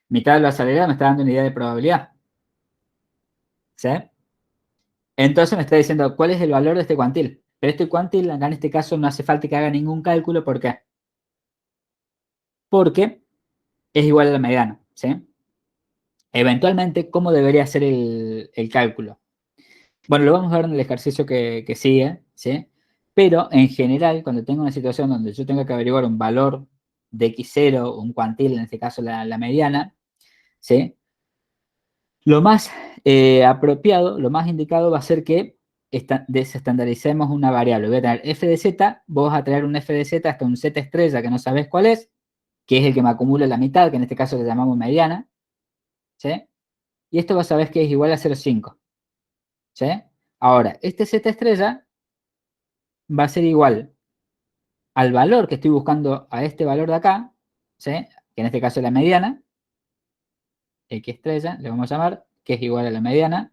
Mitad de los asalariados me está dando una idea de probabilidad. ¿Sí? Entonces me está diciendo cuál es el valor de este cuantil. Pero este cuantil, acá en este caso, no hace falta que haga ningún cálculo. ¿Por qué? Porque es igual a la mediana. ¿Sí? Eventualmente, ¿cómo debería ser el cálculo? Bueno, lo vamos a ver en el ejercicio que sigue, ¿sí? Pero en general, cuando tengo una situación donde yo tengo que averiguar un valor de x0, un cuantil, en este caso la mediana, ¿sí? Lo más apropiado, lo más indicado va a ser que desestandaricemos una variable. Voy a tener f de z, vos vas a traer un f de z hasta un z estrella que no sabes cuál es, que es el que me acumula la mitad, que en este caso le llamamos mediana, ¿sí? Y esto vas a ver que es igual a 0,5, ¿sí? Ahora, este z estrella va a ser igual al valor que estoy buscando, a este valor de acá, ¿sí? Que en este caso es la mediana, x estrella, le vamos a llamar, que es igual a la mediana,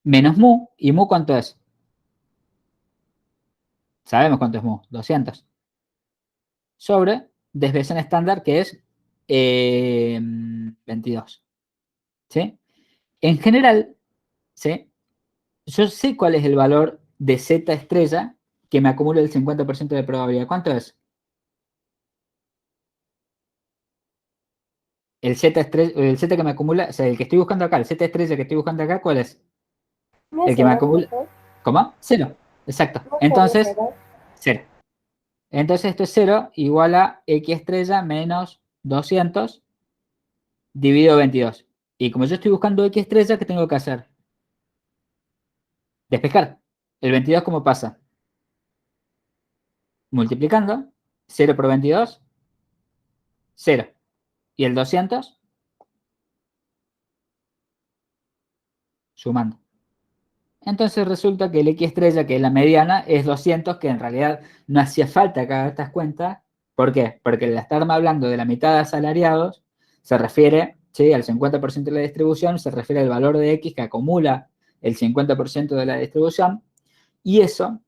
menos mu, ¿y mu cuánto es? Sabemos cuánto es mu, 200. Sobre desviación estándar, que es 22. ¿Sí? En general, ¿sí? Yo sé cuál es el valor de z estrella que me acumula el 50% de probabilidad. ¿Cuánto es? El z estrella, el z que me acumula, o sea, el que estoy buscando acá, el z estrella que estoy buscando acá, ¿cuál es? No El sé, que me ¿no, acumula. profe? ¿Cómo? Cero. Exacto. No sé, no Entonces, sé, ¿no? cero. Entonces esto es 0 igual a x estrella menos 200 dividido 22. Y como yo estoy buscando x estrella, ¿qué tengo que hacer? Despejar. ¿El 22 cómo pasa? Multiplicando. 0 por 22, 0. ¿Y el 200? Sumando. Entonces resulta que el x estrella, que es la mediana, es 200, que en realidad no hacía falta que haga estas cuentas. ¿Por qué? Porque al estarme hablando de la mitad de asalariados, se refiere, ¿sí?, al 50% de la distribución, se refiere al valor de x que acumula el 50% de la distribución, y eso,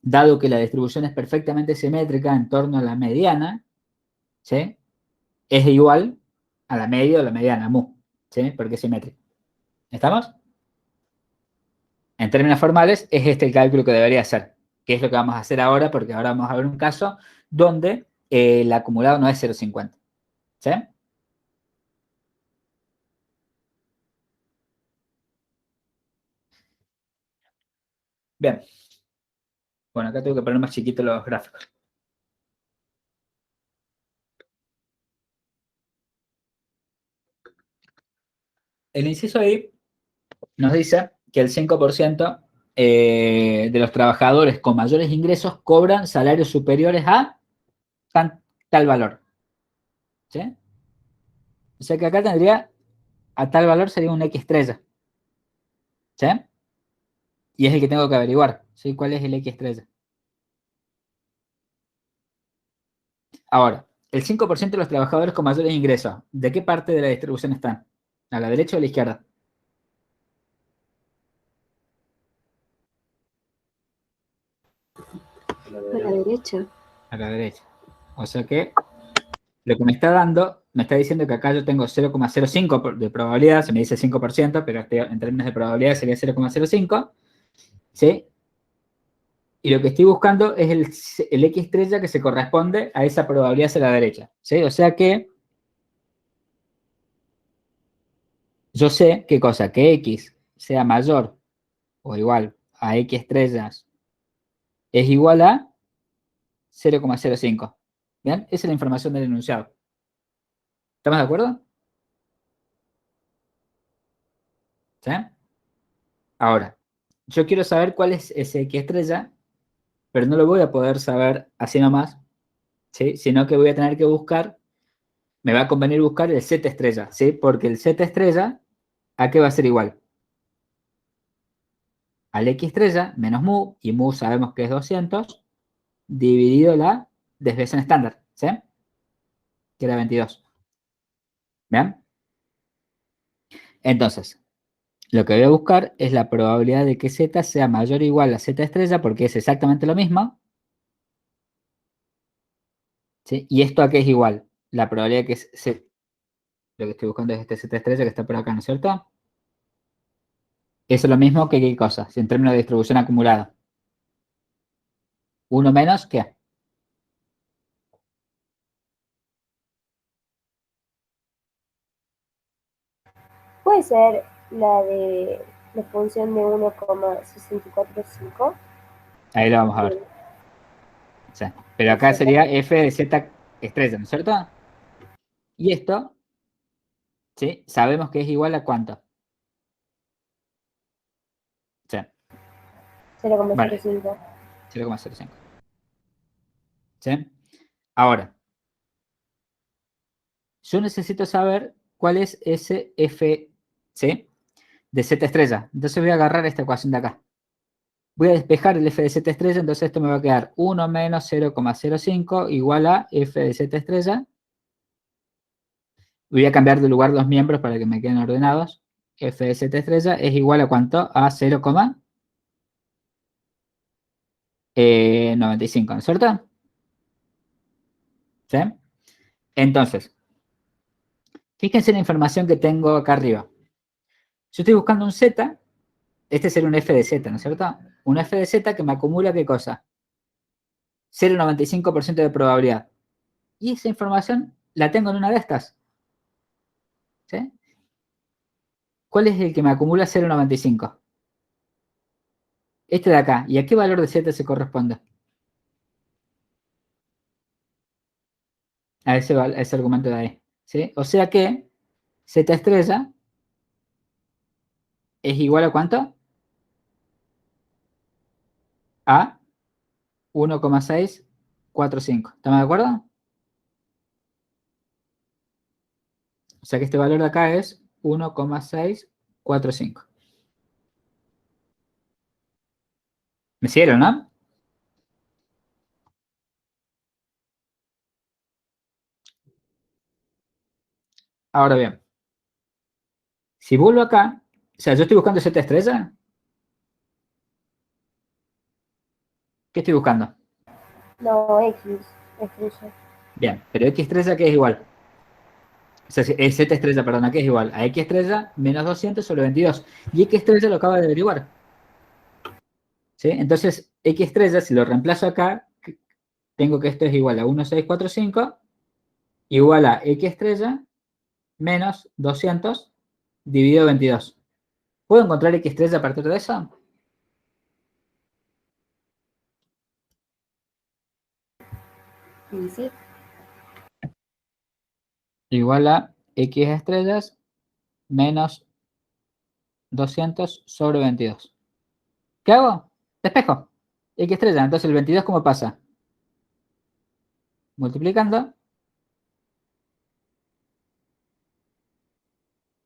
dado que la distribución es perfectamente simétrica en torno a la mediana, ¿sí?, es igual a la media o la mediana, mu, ¿sí?, porque es simétrica. ¿Estamos? En términos formales, es este el cálculo que debería hacer, que es lo que vamos a hacer ahora, porque ahora vamos a ver un caso donde el acumulado no es 0,50. ¿Sí? Bien. Bueno, acá tengo que poner más chiquitos los gráficos. el inciso ahí nos dice que el 5% de los trabajadores con mayores ingresos cobran salarios superiores a tal valor. ¿Sí? O sea que acá tendría, a tal valor sería un X estrella. ¿Sí? Y es el que tengo que averiguar. ¿Sí? ¿Cuál es el X estrella? Ahora, el 5% de los trabajadores con mayores ingresos, ¿de qué parte de la distribución están? ¿A la derecha o a la izquierda? A la derecha. A la derecha. O sea que lo que me está dando, me está diciendo que acá yo tengo 0,05 de probabilidad, se me dice 5%, pero en términos de probabilidad sería 0,05, ¿sí? Y lo que estoy buscando es el X estrella que se corresponde a esa probabilidad hacia la derecha, ¿sí? O sea que yo sé qué cosa, que X sea mayor o igual a X estrellas es igual a 0,05. ¿Bien? Esa es la información del enunciado. ¿Estamos de acuerdo? ¿Sí? Ahora, yo quiero saber cuál es ese X estrella, pero no lo voy a poder saber así nomás, ¿sí? Sino que voy a tener que buscar, me va a convenir buscar el Z estrella, ¿sí? Porque el Z estrella, ¿a qué va a ser igual? Al X estrella menos mu, y mu sabemos que es 200, dividido la desviación estándar, ¿sí? Que era 22. ¿Bien? Entonces, lo que voy a buscar es la probabilidad de que Z sea mayor o igual a Z estrella, porque es exactamente lo mismo, ¿sí? ¿Y esto a qué es igual? La probabilidad de que Z, lo que estoy buscando es este Z estrella que está por acá, ¿no es cierto? Eso es lo mismo que qué cosa, si en términos de distribución acumulada. 1 menos, ¿qué? Puede ser la de la función de 1,645. Ahí lo vamos a ver. Sí. Pero acá sería f de Z estrella, ¿no es cierto? Y esto, ¿sí? Sabemos que es igual a ¿cuánto? Sí. 0,05. Vale. 0,05. ¿Sí? Ahora, yo necesito saber cuál es ese f, ¿sí? De Z estrella. Entonces voy a agarrar esta ecuación de acá. Voy a despejar el f de Z estrella, entonces esto me va a quedar 1 menos 0,05 igual a f de Z estrella. Voy a cambiar de lugar los miembros para que me queden ordenados. F de Z estrella es igual a ¿cuánto? A 0,95, ¿no es cierto? ¿Sí? Entonces, fíjense la información que tengo acá arriba. Yo estoy buscando un Z, este sería un F de Z, ¿no es cierto? Un F de Z que me acumula ¿qué cosa? 0,95% de probabilidad. Y esa información la tengo en una de estas. ¿Sí? ¿Cuál es el que me acumula 0,95? Este de acá. ¿Y a qué valor de Z se corresponde? A ese argumento de ahí. ¿Sí? O sea que Z estrella es igual a ¿cuánto? A 1,645. ¿Estamos de acuerdo? O sea que este valor de acá es 1,645. ¿Me hicieron, no? Ahora bien, si vuelvo acá, o sea, yo estoy buscando Z estrella. ¿Qué estoy buscando? No, X estrella. Bien, pero X estrella, ¿qué es igual? O sea, Z estrella, perdona, ¿qué es igual? A X estrella menos 200 sobre 22. Y X estrella lo acaba de averiguar. ¿Sí? Entonces, X estrella, si lo reemplazo acá, tengo que esto es igual a 1,645 igual a X estrella menos 200 dividido 22. ¿Puedo encontrar X estrella a partir de eso? Y sí, Igual a X estrellas menos 200 sobre 22. ¿Qué hago? Despejo. X estrella. Entonces el 22, ¿cómo pasa? Multiplicando.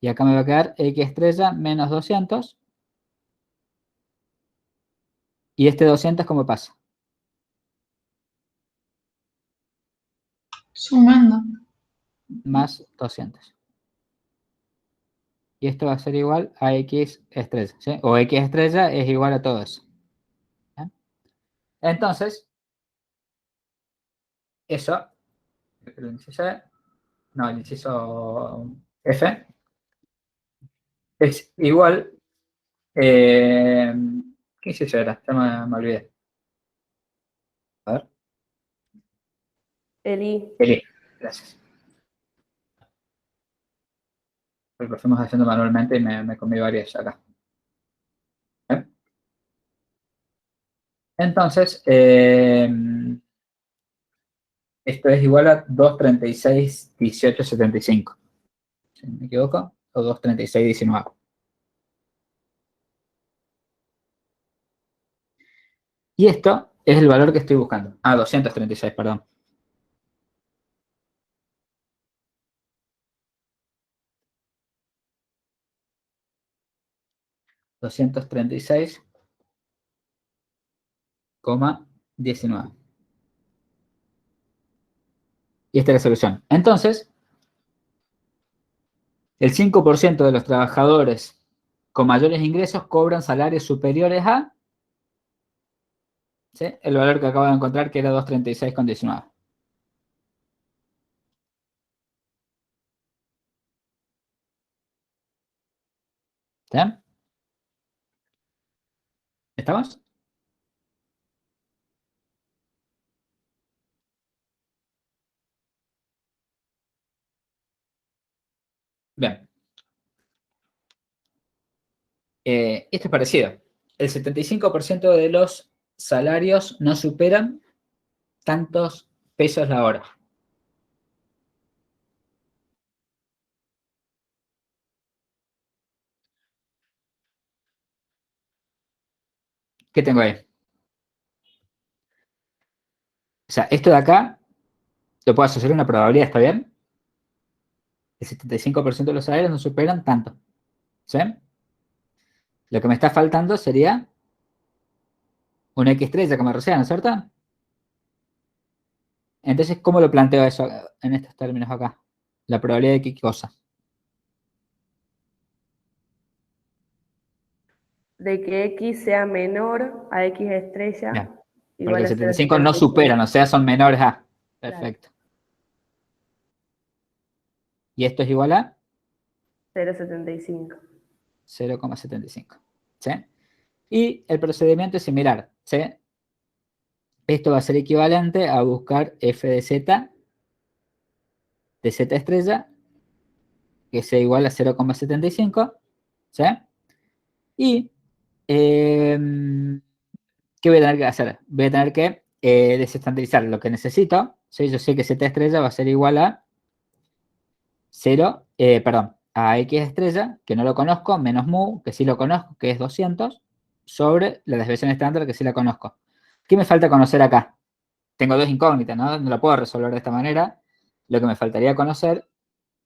Y acá me va a quedar X estrella menos 200. Y este 200, ¿cómo pasa? Sumando. Más 200. Y esto va a ser igual a X estrella, ¿sí? O X estrella es igual a todo eso. ¿Sí? Entonces, eso, el inciso E, no, el inciso F, es igual, ¿qué inciso era? Ya me olvidé. A ver, El I. el I, gracias. Porque lo fuimos haciendo manualmente y me comí varias acá. ¿Eh? Entonces, esto es igual a 236, 18, 75. Si no me equivoco, o 236, 19. Y esto es el valor que estoy buscando. 236, perdón. $236,19. Y esta es la solución. Entonces, el 5% de los trabajadores con mayores ingresos cobran salarios superiores a, ¿sí?, el valor que acabo de encontrar, que era 236,19. ¿Sí? ¿Estamos? Bien. Esto es parecido. El 75% de los salarios no superan tantos pesos la hora. ¿Qué tengo ahí? O sea, esto de acá lo puedo asociar a una probabilidad, ¿está bien? El 75% de los salarios no superan tanto. ¿Sí? Lo que me está faltando sería una X estrella que me rocea, ¿no es cierto? Entonces, ¿cómo lo planteo eso en estos términos acá? La probabilidad de qué cosa. De que X sea menor a X estrella Bien. Porque igual el a 75 no 0,75. superan, o sea, son menores a. Perfecto. Y esto es igual a 0,75. 0,75. ¿Sí? Y el procedimiento es similar. ¿Sí? Esto va a ser equivalente a buscar f de z estrella, que sea igual a 0,75. ¿Sí? Y, ¿qué voy a tener que hacer? Voy a tener que desestandarizar lo que necesito. ¿Sí? Yo sé que z estrella va a ser igual a 0, a x estrella, que no lo conozco, menos mu, que sí lo conozco, que es 200, sobre la desviación estándar, que sí la conozco. ¿Qué me falta conocer acá? Tengo dos incógnitas, ¿no? No lo puedo resolver de esta manera. Lo que me faltaría conocer,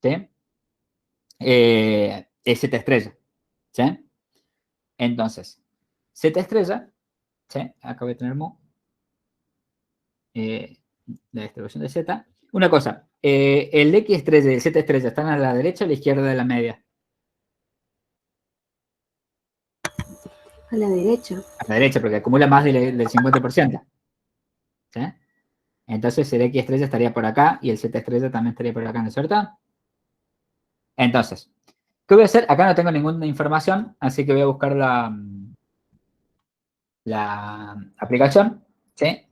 ¿sí?, es z estrella. ¿Sí? Entonces, z estrella, ¿sí?, acá voy a tener mu, la distribución de z. Una cosa, el x estrella y el z estrella, ¿están a la derecha o a la izquierda de la media? A la derecha. A la derecha, porque acumula más del 50%. ¿Sí? Entonces el X estrella estaría por acá y el Z estrella también estaría por acá, ¿no es cierto? Entonces, ¿qué voy a hacer? Acá no tengo ninguna información, así que voy a buscar la aplicación. ¿Sí?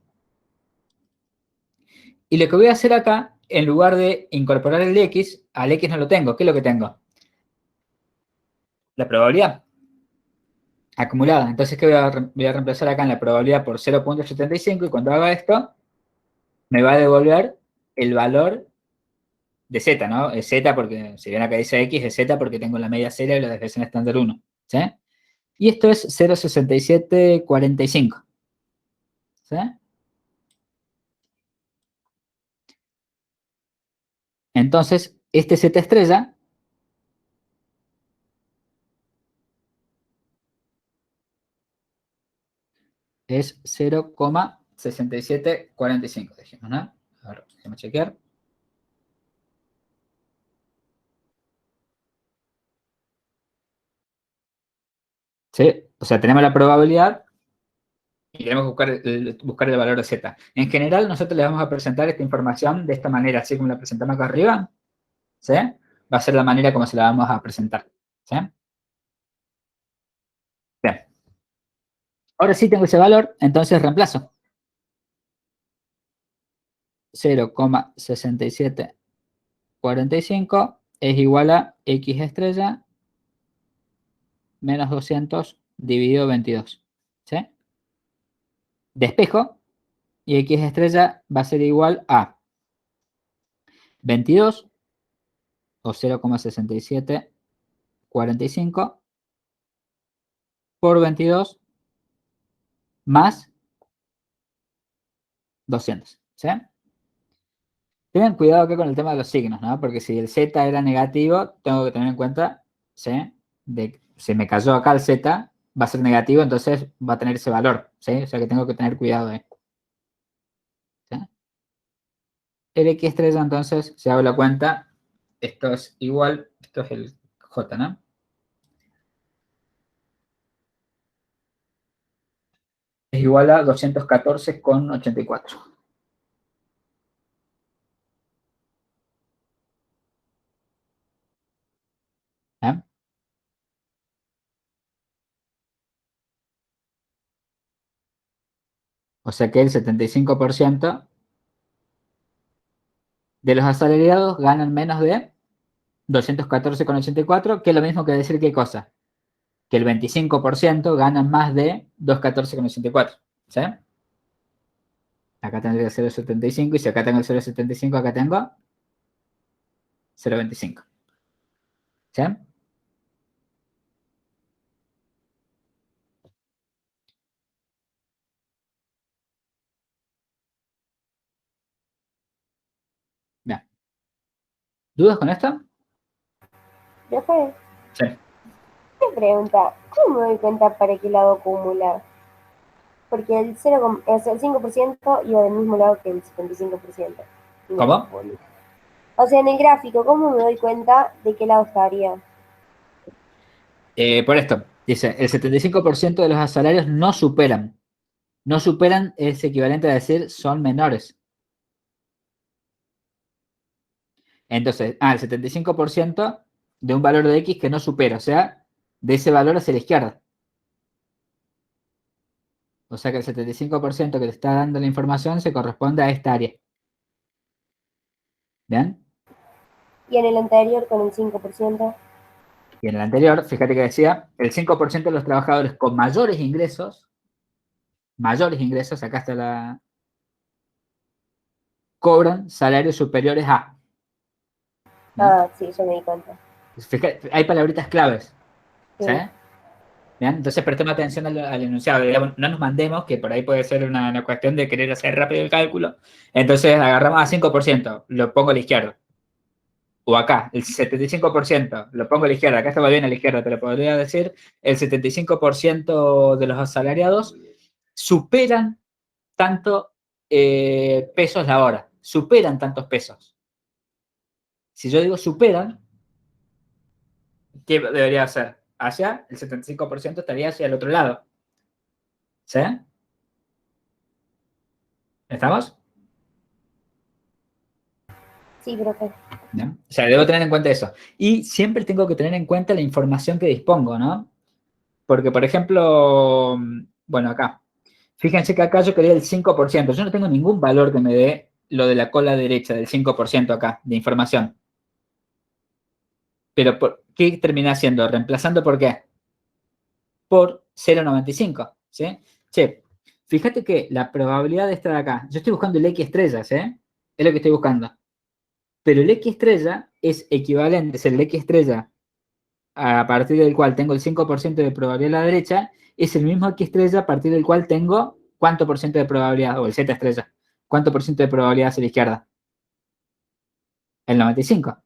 Y lo que voy a hacer acá, en lugar de incorporar el X, al X no lo tengo. ¿Qué es lo que tengo? La probabilidad acumulada. Entonces, ¿qué voy a reemplazar acá en la probabilidad por 0,75? Y cuando haga esto, me va a devolver el valor de Z, ¿no? Es Z porque, si bien acá dice X, es Z porque tengo la media cero y la desviación estándar 1. ¿sí? Y esto es 0,6745. ¿Sí? Entonces, este Z estrella es 0,6745, dijimos, ¿no? A ver, déjame chequear. ¿Sí? O sea, tenemos la probabilidad y queremos buscar el valor de Z. En general, nosotros le vamos a presentar esta información de esta manera, así como la presentamos acá arriba. ¿Sí? Va a ser la manera como se la vamos a presentar. ¿Sí? Bien. Ahora sí tengo ese valor, entonces reemplazo. 0,6745 es igual a X estrella menos 200 dividido 22. ¿Sí? Despejo y X estrella va a ser igual a 22 o 0,6745 por 22 más 200. ¿Sí? Tengan cuidado acá con el tema de los signos, ¿no? Porque si el Z era negativo, tengo que tener en cuenta, ¿sí? Si me cayó acá el Z, va a ser negativo, entonces va a tener ese valor, ¿sí? O sea que tengo que tener cuidado ahí. ¿Sí? El X estrella, entonces, si hago la cuenta, esto es igual, esto es el J, ¿no? Es igual a 214,84. ¿Eh? O sea que el 75% de los asalariados ganan menos de 214,84, que es lo mismo que decir qué cosa. Que el 25% ganan más de 214,84. ¿Sí? Acá tendría 0,75 y si acá tengo el 0,75, acá tengo 0,25. ¿Sí? Bien. ¿Dudas con esto? Profe, Sí. una pregunta, ¿cómo me doy cuenta para qué lado acumular? Porque el 5% iba del mismo lado que el 75%. ¿Cómo? O sea, en el gráfico, ¿cómo me doy cuenta de qué lado estaría? Por esto, dice, el 75% de los asalarios no superan. No superan es equivalente a decir son menores. Entonces, el 75% de un valor de X que no supera, o sea, de ese valor hacia la izquierda. O sea que el 75% que te está dando la información se corresponde a esta área. ¿Bien? Y en el anterior con el 5%. Y en el anterior, fíjate que decía, el 5% de los trabajadores con mayores ingresos, acá está la... cobran salarios superiores a. ¿No? Ah, sí, yo me di cuenta. Fíjate, hay palabritas claves. ¿Sí? Sí. ¿Bien? Entonces prestemos atención al enunciado. Digamos, no nos mandemos, que por ahí puede ser una cuestión de querer hacer rápido el cálculo. Entonces agarramos a 5%, lo pongo a la izquierda. O acá, el 75%, lo pongo a la izquierda. Acá estaba bien a la izquierda, te lo podría decir. El 75% de los asalariados superan tanto pesos la hora. Superan tantos pesos. Si yo digo superan, ¿qué debería hacer? Hacia el 75% estaría hacia el otro lado. ¿Sí? ¿Estamos? Sí, profe. ¿No? O sea, debo tener en cuenta eso. Y siempre tengo que tener en cuenta la información que dispongo, ¿no? Porque, por ejemplo, bueno, acá. Fíjense que acá yo quería el 5%. Yo no tengo ningún valor que me dé lo de la cola derecha, del 5% acá, de información. Pero, ¿qué termina haciendo? ¿Reemplazando por qué? Por 0,95, ¿sí? Che, fíjate que la probabilidad de estar acá, yo estoy buscando el X estrellas, ¿eh? Es lo que estoy buscando. Pero el X estrella es equivalente, es el X estrella a partir del cual tengo el 5% de probabilidad a la derecha, es el mismo X estrella a partir del cual tengo ¿cuánto por ciento de probabilidad? O el Z estrella. ¿Cuánto por ciento de probabilidad hacia la izquierda? El 95.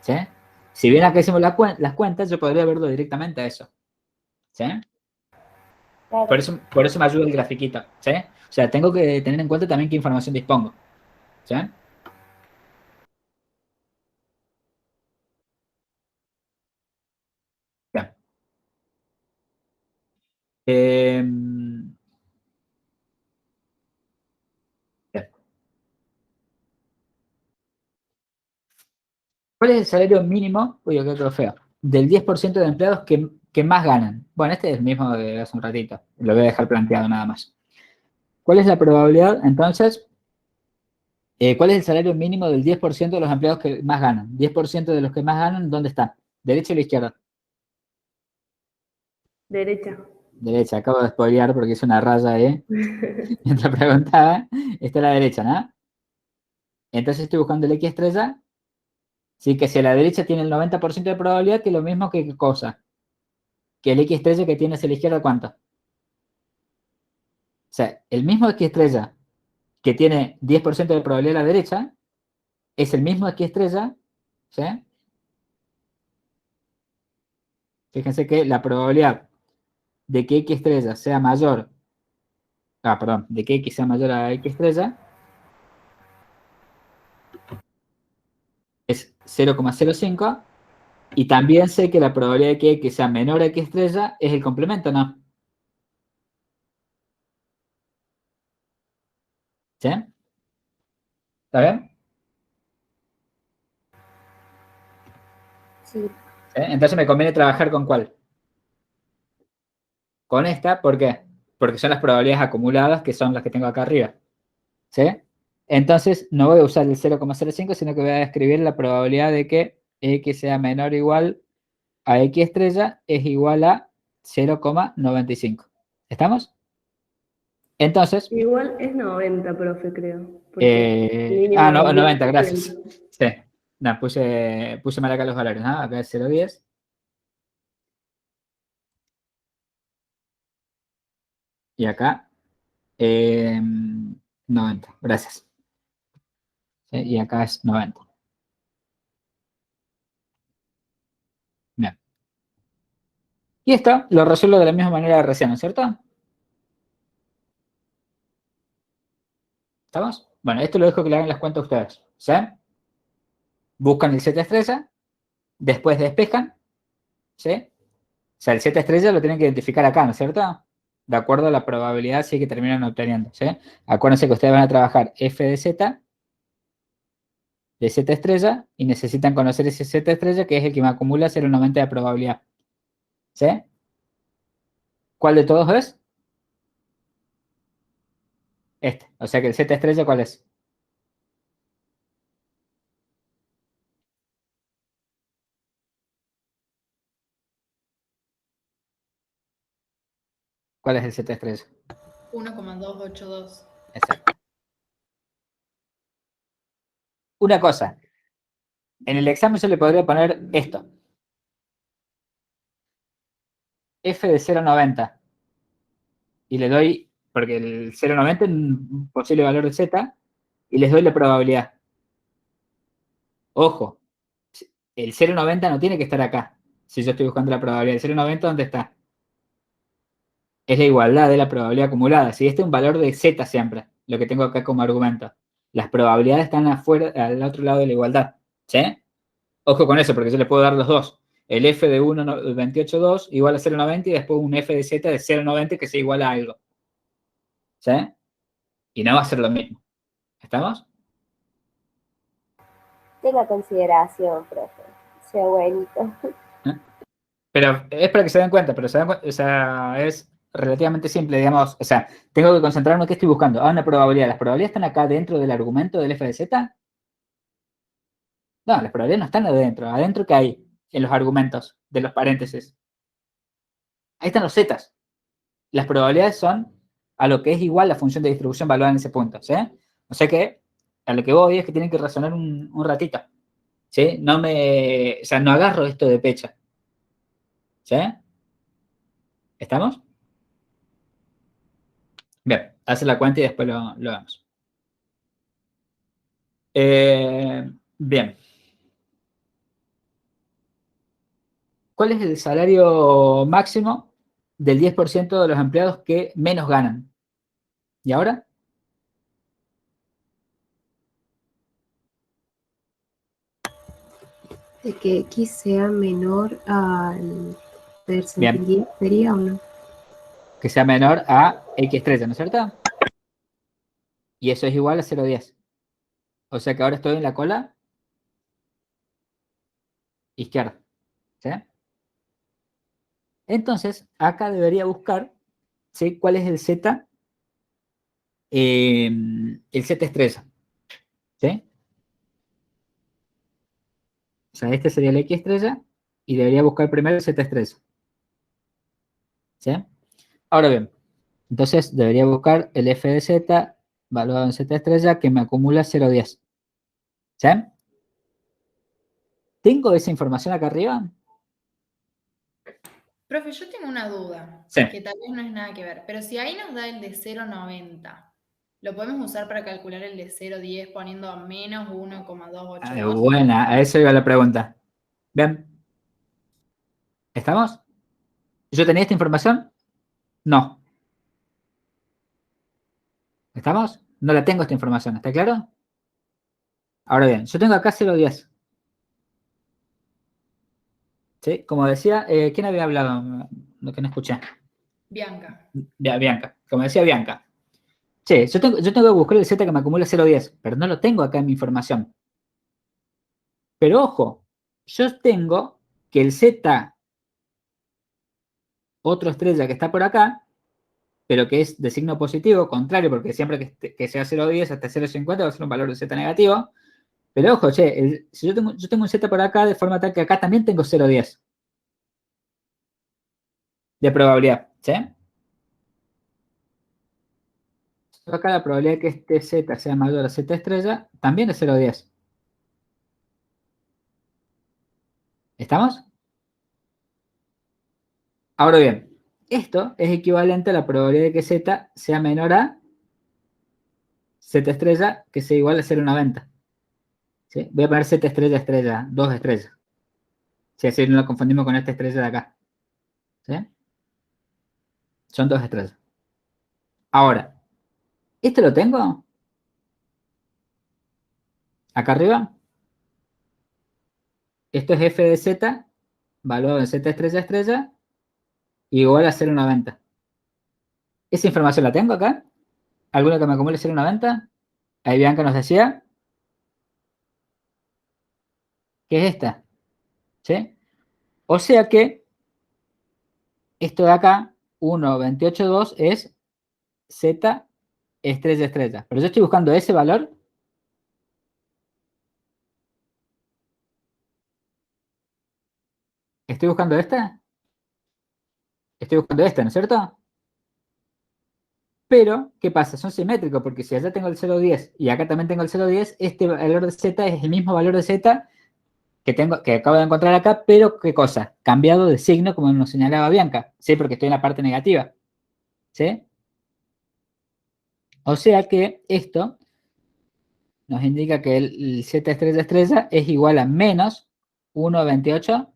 ¿Sí? Si bien acá hicimos las cuentas, yo podría verlo directamente a eso. ¿Sí? Claro. Por eso me ayuda el grafiquito. ¿Sí? O sea, tengo que tener en cuenta también qué información dispongo. ¿Sí? Bien. Bien. ¿Cuál es el salario mínimo? Uy, acá quedó feo. Del 10% de empleados que más ganan. Bueno, este es el mismo de hace un ratito. Lo voy a dejar planteado nada más. ¿Cuál es la probabilidad, entonces? ¿Cuál es el salario mínimo del 10% de los empleados que más ganan? 10% de los que más ganan, ¿dónde está? ¿Derecha o la izquierda? Derecha. Derecha. Acabo de spoilear porque hice una raya ahí. Mientras preguntaba, está a la derecha, ¿no? Entonces estoy buscando el X estrella. Sí, que si a la derecha tiene el 90% de probabilidad, que es lo mismo que ¿qué cosa? Que el X estrella que tiene hacia la izquierda, ¿cuánto? O sea, el mismo X estrella que tiene 10% de probabilidad a la derecha, es el mismo X estrella, ¿sí? Fíjense que la probabilidad de que X estrella sea mayor, de que X sea mayor a X estrella, es 0,05, y también sé que la probabilidad de que X sea menor a X estrella es el complemento, ¿no? ¿Sí? ¿Está bien? Sí. ¿Sí? Entonces me conviene trabajar ¿con cuál? Con esta, ¿por qué? Porque son las probabilidades acumuladas que son las que tengo acá arriba. ¿Sí? Entonces no voy a usar el 0,05, sino que voy a escribir la probabilidad de que X sea menor o igual a X estrella es igual a 0,95. ¿Estamos? Entonces, Igual es 90, profe, creo. Porque mínimo no, del 90, 10%. gracias. Sí, no, puse mal acá los valores, ¿no? Acá es 0,10. Y acá 90, gracias. ¿Sí? Y acá es 90. Bien. Y esto lo resuelvo de la misma manera de recién, ¿no es cierto? ¿Estamos? Bueno, esto lo dejo que le hagan las cuentas ustedes. ¿Sí? Buscan el Z estrella, después despejan, ¿sí? O sea, el Z estrella lo tienen que identificar acá, ¿no es cierto? De acuerdo a la probabilidad sí que terminan obteniendo, ¿sí? Acuérdense que ustedes van a trabajar f de Z estrella, y necesitan conocer ese Z estrella, que es el que me acumula 0,90 de probabilidad. ¿Sí? ¿Cuál de todos es? Este. O sea que el Z estrella, ¿cuál es? ¿Cuál es el Z estrella? 1,282. Exacto. Una cosa. En el examen yo le podría poner esto. F de 0,90. Y le doy, porque el 0,90 es un posible valor de Z, y les doy la probabilidad. Ojo, el 0,90 no tiene que estar acá. Si yo estoy buscando la probabilidad, el 0,90, ¿dónde está? Es la igualdad de la probabilidad acumulada. Si este es un valor de Z siempre, lo que tengo acá como argumento. Las probabilidades están afuera, al otro lado de la igualdad. ¿Sí? Ojo con eso, porque yo les puedo dar los dos. El f de 1,28,2 igual a 0,90 y después un f de z de 0,90 que sea igual a algo. ¿Sí? Y no va a ser lo mismo. ¿Estamos? Tenga consideración, profe. Sea buenito. Pero es para que se den cuenta, pero o sea, es relativamente simple, digamos. O sea, tengo que concentrarme en qué estoy buscando. Una probabilidad. ¿Las probabilidades están acá dentro del argumento del f de z? No, las probabilidades no están adentro. ¿Adentro qué hay? En los argumentos de los paréntesis. Ahí están los zetas. Las probabilidades son a lo que es igual la función de distribución valuada en ese punto, ¿sí? O sea que a lo que voy es que tienen que razonar un ratito, ¿sí? O sea, no agarro esto de pecho. ¿Sí? ¿Estamos? Bien, hace la cuenta y después lo vemos. Bien. ¿Cuál es el salario máximo del 10% de los empleados que menos ganan? ¿Y ahora? De que X sea menor al Bien. percentil, ¿sería o no? Que sea menor a X estrella, ¿no es cierto? Y eso es igual a 0,10. O sea que ahora estoy en la cola izquierda. ¿Sí? Entonces, acá debería buscar, ¿sí?, cuál es el Z estrella. ¿Sí? O sea, este sería el X estrella y debería buscar primero el Z estrella. ¿Sí? Ahora bien, entonces debería buscar el F de Z valuado en Z estrella que me acumula 0,10. ¿Sí? ¿Tengo esa información acá arriba? Profe, yo tengo una duda, Sí. que tal vez no es nada que ver, pero si ahí nos da el de 0,90, ¿lo podemos usar para calcular el de 0,10 poniendo menos 1,282? Buena, a eso iba la pregunta. Bien. ¿Estamos? ¿Yo tenía esta información? No. ¿Estamos? No la tengo esta información, ¿está claro? Ahora bien, yo tengo acá 0,10. ¿Sí? Como decía, ¿quién había hablado? Lo que no escuché. Bianca. Bianca. Como decía Bianca. Sí, yo tengo que buscar el Z que me acumula 0,10, pero no lo tengo acá en mi información. Pero ojo, yo tengo que el Z, otro estrella que está por acá, pero que es de signo positivo, contrario, porque siempre que sea 0,10 hasta 0,50 va a ser un valor de Z negativo. Pero ojo, che, si yo tengo un Z por acá, de forma tal que acá también tengo 0,10 de probabilidad, ¿sí? Acá la probabilidad de que este Z sea mayor a Z estrella también es 0,10. ¿Estamos? Ahora bien, esto es equivalente a la probabilidad de que Z sea menor a Z estrella que sea igual a 0,90. ¿Sí? Voy a poner Z estrella estrella, 2 estrellas. Si así no lo confundimos con esta estrella de acá. ¿Sí? Son 2 estrellas. Ahora, ¿esto lo tengo? Acá arriba. Esto es F de Z, valuado en Z estrella estrella, igual a 0,90. ¿Esa información la tengo acá? ¿Alguna que me acumule 0,90? Ahí Bianca nos decía que es esta. ¿Sí? O sea que esto de acá, 1,282, es Z estrella estrella. Pero yo estoy buscando ese valor. ¿Estoy buscando esta? Estoy buscando esta, ¿no es cierto? Pero, ¿qué pasa? Son simétricos, porque si allá tengo el 0,10 y acá también tengo el 0,10, este valor de Z es el mismo valor de Z que acabo de encontrar acá, pero ¿qué cosa? Cambiado de signo, como nos señalaba Bianca, ¿sí? Porque estoy en la parte negativa, ¿sí? O sea que esto nos indica que el Z estrella estrella es igual a menos 1,28,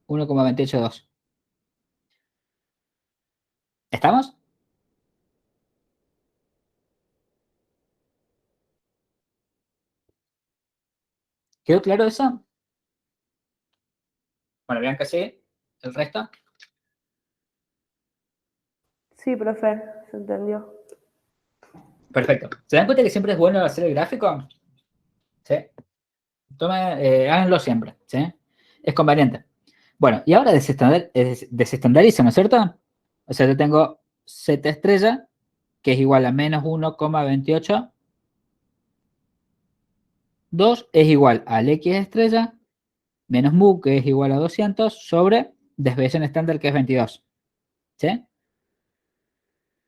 1,282. ¿Estamos? ¿Quedó claro eso? Bueno, Bianca sí. ¿El resto? Sí, profe, se entendió. Perfecto. ¿Se dan cuenta que siempre es bueno hacer el gráfico? ¿Sí? Háganlo siempre, ¿sí? Es conveniente. Bueno, y ahora desestandarizo, ¿no es cierto? O sea, yo tengo Z estrella, que es igual a menos 1,28. 2 es igual al X estrella, menos mu, que es igual a 200, sobre desviación estándar, que es 22. ¿Sí?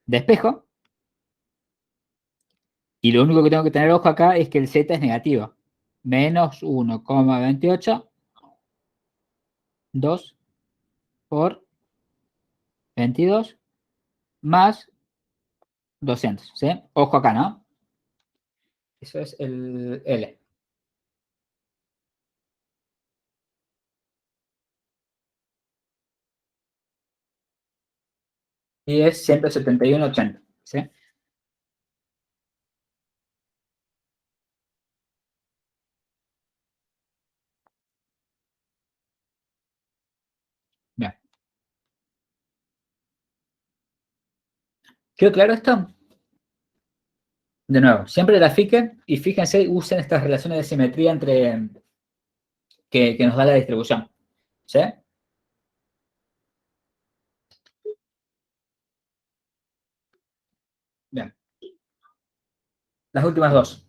Despejo. Y lo único que tengo que tener ojo acá es que el Z es negativo. Menos 1,28 2 por 22 más 200, ¿sí? Ojo acá, ¿no? Eso es el L. Y es 171,80, ¿sí? Bien. ¿Quedó claro esto? De nuevo, siempre grafiquen y fíjense, usen estas relaciones de simetría entre que nos da la distribución, ¿sí? Bien. Las últimas dos.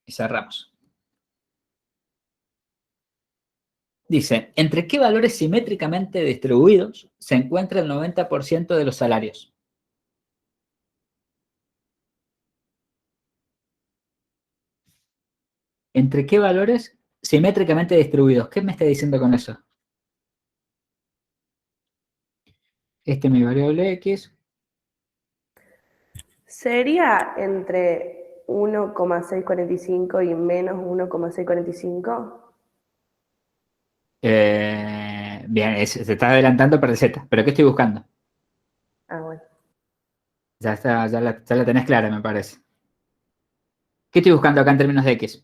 Y cerramos. Dice, ¿entre qué valores simétricamente distribuidos se encuentra el 90% de los salarios? ¿Entre qué valores simétricamente distribuidos? ¿Qué me está diciendo con eso? Este es mi variable X. ¿Sería entre 1,645 y menos 1,645? Bien, se está adelantando para el Z. ¿Pero qué estoy buscando? Ah, bueno. Ya está, ya la tenés clara, me parece. ¿Qué estoy buscando acá en términos de X?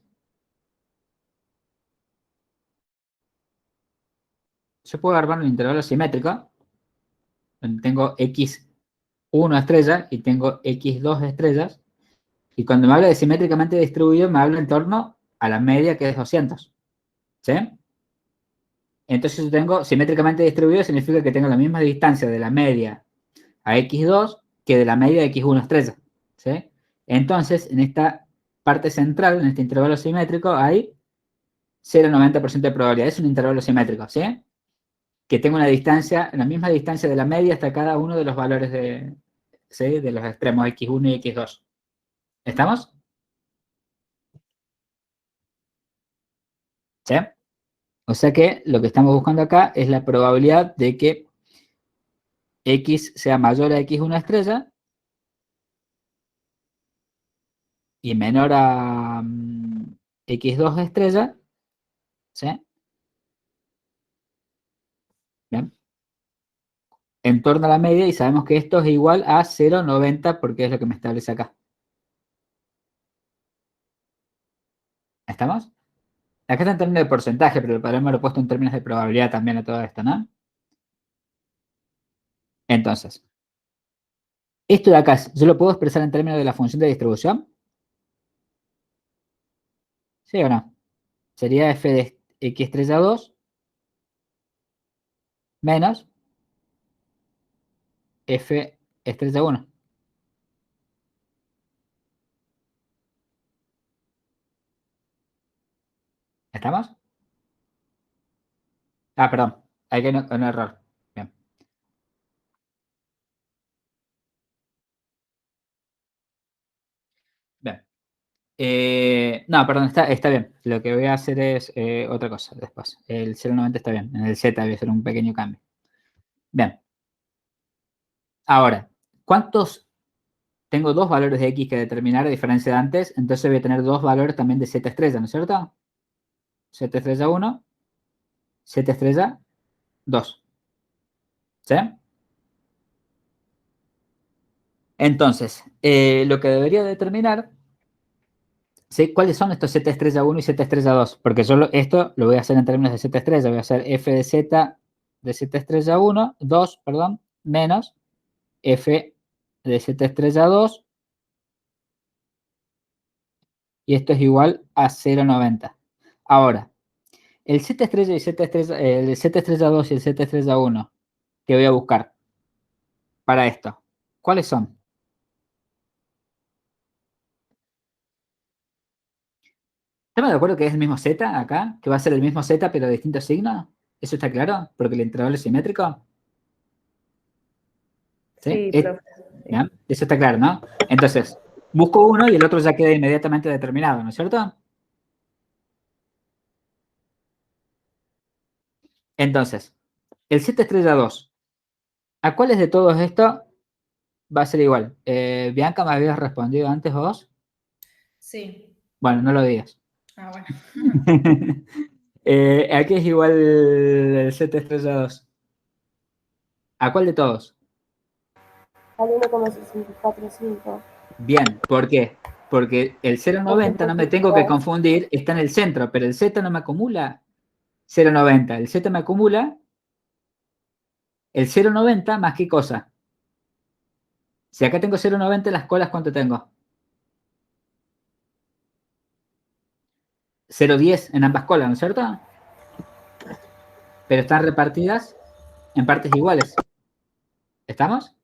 Yo puedo armar un intervalo simétrico, donde tengo X1 estrella y tengo X2 estrellas, y cuando me habla de simétricamente distribuido, me habla en torno a la media, que es 200. ¿Sí? Entonces yo tengo simétricamente distribuido, significa que tengo la misma distancia de la media a X2 que de la media de X1 estrella. ¿Sí? Entonces, en esta parte central, en este intervalo simétrico, hay 0,90% de probabilidad. Es un intervalo simétrico, ¿sí? Que tengo una distancia, la misma distancia de la media hasta cada uno de los valores de, ¿sí? De los extremos X1 y X2. ¿Estamos? ¿Sí? O sea que lo que estamos buscando acá es la probabilidad de que X sea mayor a X1 estrella y menor a X2 estrella. ¿Sí? Bien. En torno a la media, y sabemos que esto es igual a 0,90 porque es lo que me establece acá. ¿Estamos? Acá está en términos de porcentaje, pero podemos haberlo puesto en términos de probabilidad también a todo esto, ¿no? Entonces, esto de acá, ¿yo lo puedo expresar en términos de la función de distribución? ¿Sí o no? Sería f de x estrella 2 menos f estrella 1. ¿Estamos? Ah, perdón. Hay que un error. Bien. Bien. No, perdón, está bien. Lo que voy a hacer es otra cosa después. El 0,90 está bien. En el Z voy a hacer un pequeño cambio. Bien. Ahora, ¿cuántos? Tengo dos valores de X que determinar a diferencia de antes, entonces voy a tener dos valores también de Z estrella, ¿no es cierto? Z estrella 1, Z estrella 2. ¿Sí? Entonces, lo que debería determinar, ¿sí? ¿Cuáles son estos Z estrella 1 y Z estrella 2? Porque yo esto lo voy a hacer en términos de Z estrella. Voy a hacer F de Z estrella 1, 2, perdón, menos F de Z estrella 2. Y esto es igual a 0,90. Ahora, el Z estrella y Z estrella, el Z estrella 2 y el Z estrella 1 que voy a buscar para esto, ¿cuáles son? ¿Estamos de acuerdo que es el mismo Z acá? ¿Que va a ser el mismo Z pero de distinto signo? ¿Eso está claro? Porque el intervalo es simétrico. Sí, ¿Sí? profe. ¿Ya? Eso está claro, ¿no? Entonces, busco uno y el otro ya queda inmediatamente determinado, ¿no es cierto? Entonces, el Z estrella 2. ¿A cuáles de todos estos va a ser igual? Bianca, ¿me habías respondido antes vos? Sí. Bueno, no lo digas. Ah, bueno. ¿A qué es igual el Z estrella 2? ¿A cuál de todos? Al 1,645. Bien, ¿por qué? Porque el 0,90 no me tengo que confundir, está en el centro, pero el Z no me acumula 0,90. El Z me acumula el 0,90 más qué cosa. Si acá tengo 0,90, las colas, ¿cuánto tengo? 0,10 en ambas colas, ¿no es cierto? Pero están repartidas en partes iguales. ¿Estamos?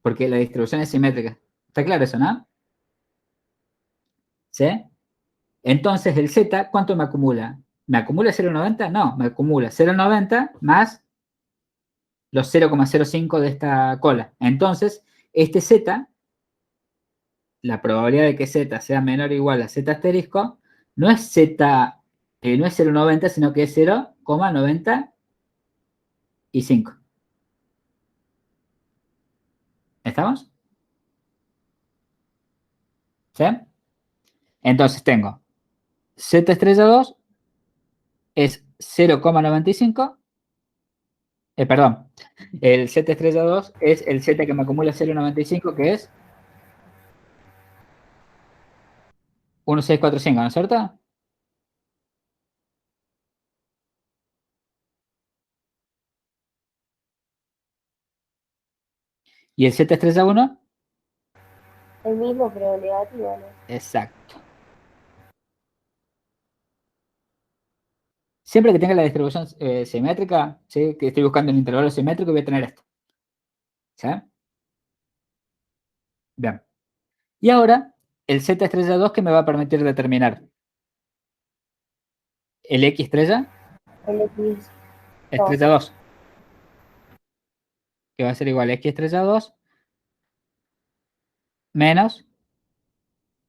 Porque la distribución es simétrica. ¿Está claro eso, no? ¿Sí? Entonces, el Z, ¿cuánto me acumula? ¿Me acumula 0,90? No, me acumula 0,90 más los 0,05 de esta cola. Entonces, este Z, la probabilidad de que Z sea menor o igual a Z asterisco, no es Z, no es 0,90, sino que es 0,95. ¿Estamos? ¿Sí? Entonces tengo Z estrella 2 es 0,95. Perdón, el Z estrella 2 es el Z que me acumula 0,95, que es 1,645, ¿no es cierto? ¿Y el Z estrella 1? El mismo, pero negativo, ¿no? Exacto. Siempre que tenga la distribución simétrica, ¿sí? Que estoy buscando un intervalo simétrico, voy a tener esto. ¿Sí? Bien. Y ahora, el Z estrella 2 que me va a permitir determinar el X estrella, El X. estrella 2, que va a ser igual a X estrella 2 menos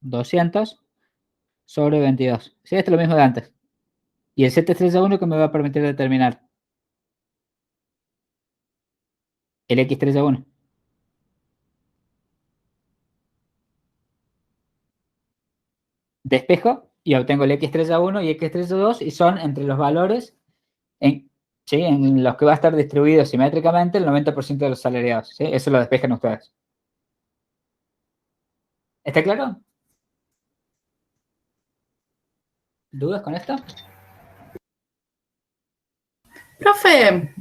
200 sobre 22. ¿Sí? Esto es lo mismo de antes. Y el Z estrella 1 que me va a permitir determinar el X estrella 1. Despejo y obtengo el X estrella 1 y X estrella 2 y son entre los valores ¿sí? En los que va a estar distribuido simétricamente el 90% de los salariados. ¿Sí? Eso lo despejan ustedes. ¿Está claro? ¿Dudas con esto? Profe,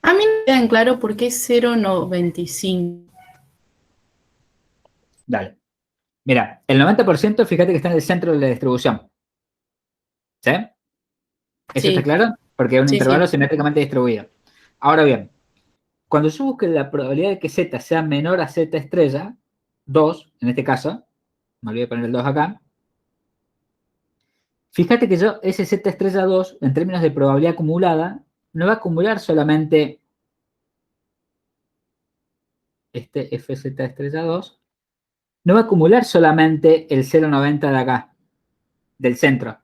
a mí no me queda en claro por qué 0,95. Dale. Mira, el 90% fíjate que está en el centro de la distribución. ¿Sí? ¿Eso Sí. está claro? Porque es un Sí, intervalo sí. simétricamente distribuido. Ahora bien, cuando yo busque la probabilidad de que Z sea menor a Z estrella, 2, en este caso, me olvidé de poner el 2 acá, fíjate que yo, ese Z estrella 2, en términos de probabilidad acumulada, no va a acumular solamente este FZ estrella 2, no va a acumular solamente el 0,90 de acá, del centro.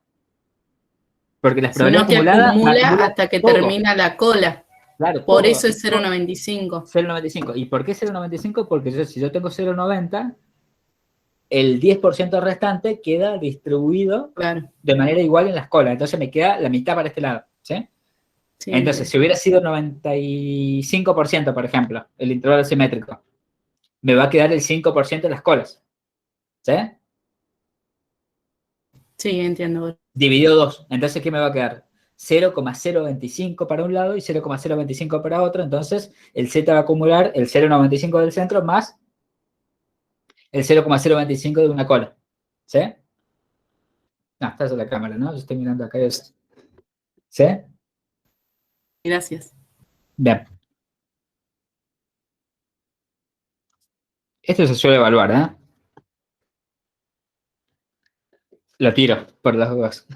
Porque la probabilidad Sino que acumulada acumula hasta que todo. termina la cola. Claro, Por todo. eso es 0,95. 0,95. ¿Y por qué 0,95? Porque si yo tengo 0,90, el 10% restante queda distribuido Claro. de manera igual en las colas. Entonces me queda la mitad para este lado. ¿Sí? Sí, Entonces, si hubiera sido 95%, por ejemplo, el intervalo simétrico, me va a quedar el 5% en las colas. ¿Sí? sí, entiendo. Dividido 2. Entonces, ¿qué me va a quedar? 0,025 para un lado y 0,025 para otro. Entonces, el Z va a acumular el 0,95 del centro más el 0,025 de una cola. ¿Sí? No, está en la cámara, ¿no? Yo estoy mirando acá. ¿Sí? Gracias. Bien. Esto se suele evaluar, ¿eh? Lo tiro por las dudas.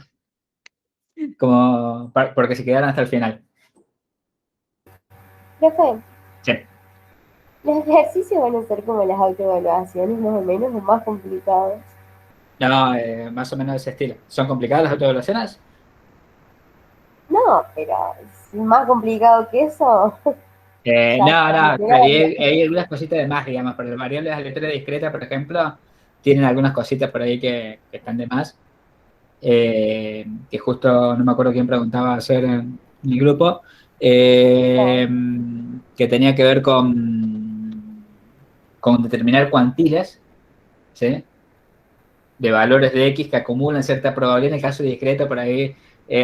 Como porque se quedaron hasta el final. Profe, Sí. ¿los ejercicios van a ser como las autoevaluaciones más o menos o más complicados? No, más o menos de ese estilo. ¿Son complicadas las autoevaluaciones? No, pero es más complicado que eso. No, hay algunas cositas de más, digamos, pero las variables aleatorias discretas, por ejemplo, tienen algunas cositas por ahí que están de más. Que justo no me acuerdo quién preguntaba hacer en mi grupo, que tenía que ver con determinar cuantiles, ¿sí? De valores de X que acumulan cierta probabilidad. En el caso discreto, por ahí,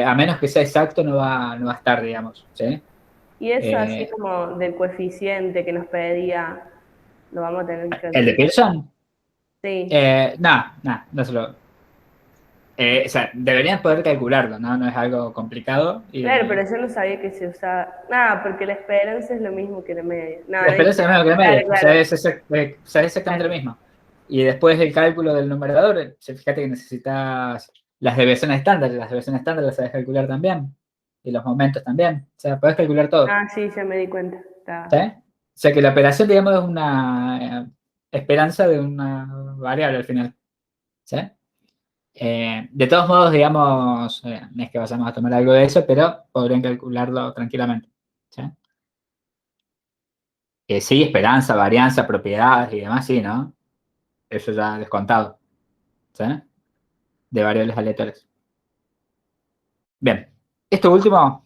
a menos que sea exacto, no va a estar, digamos, ¿sí? Y eso así como del coeficiente que nos pedía, lo vamos a tener que... ¿El de Pearson? Sí. No se lo... o sea, deberían poder calcularlo, ¿no? No es algo complicado. Claro, pero yo no sabía que se usaba... Nada, porque la esperanza es lo mismo que la media. No, La esperanza es lo mismo que la media, claro, o sea, es exactamente lo mismo. Y después el cálculo del numerador, fíjate que necesitas las desviaciones estándares. Las desviaciones estándares las sabes calcular también. Y los momentos también. O sea, puedes calcular todo. Ah, sí, ya me di cuenta. ¿Sí? O sea, que la operación, digamos, es una esperanza de una variable al final. ¿Sí? De todos modos, digamos, no es que vayamos a tomar algo de eso, pero podrían calcularlo tranquilamente. ¿Sí? Sí, esperanza, varianza, propiedades y demás, sí, ¿no? Eso ya descontado. ¿Sí? De variables aleatorias. Bien. Esto último,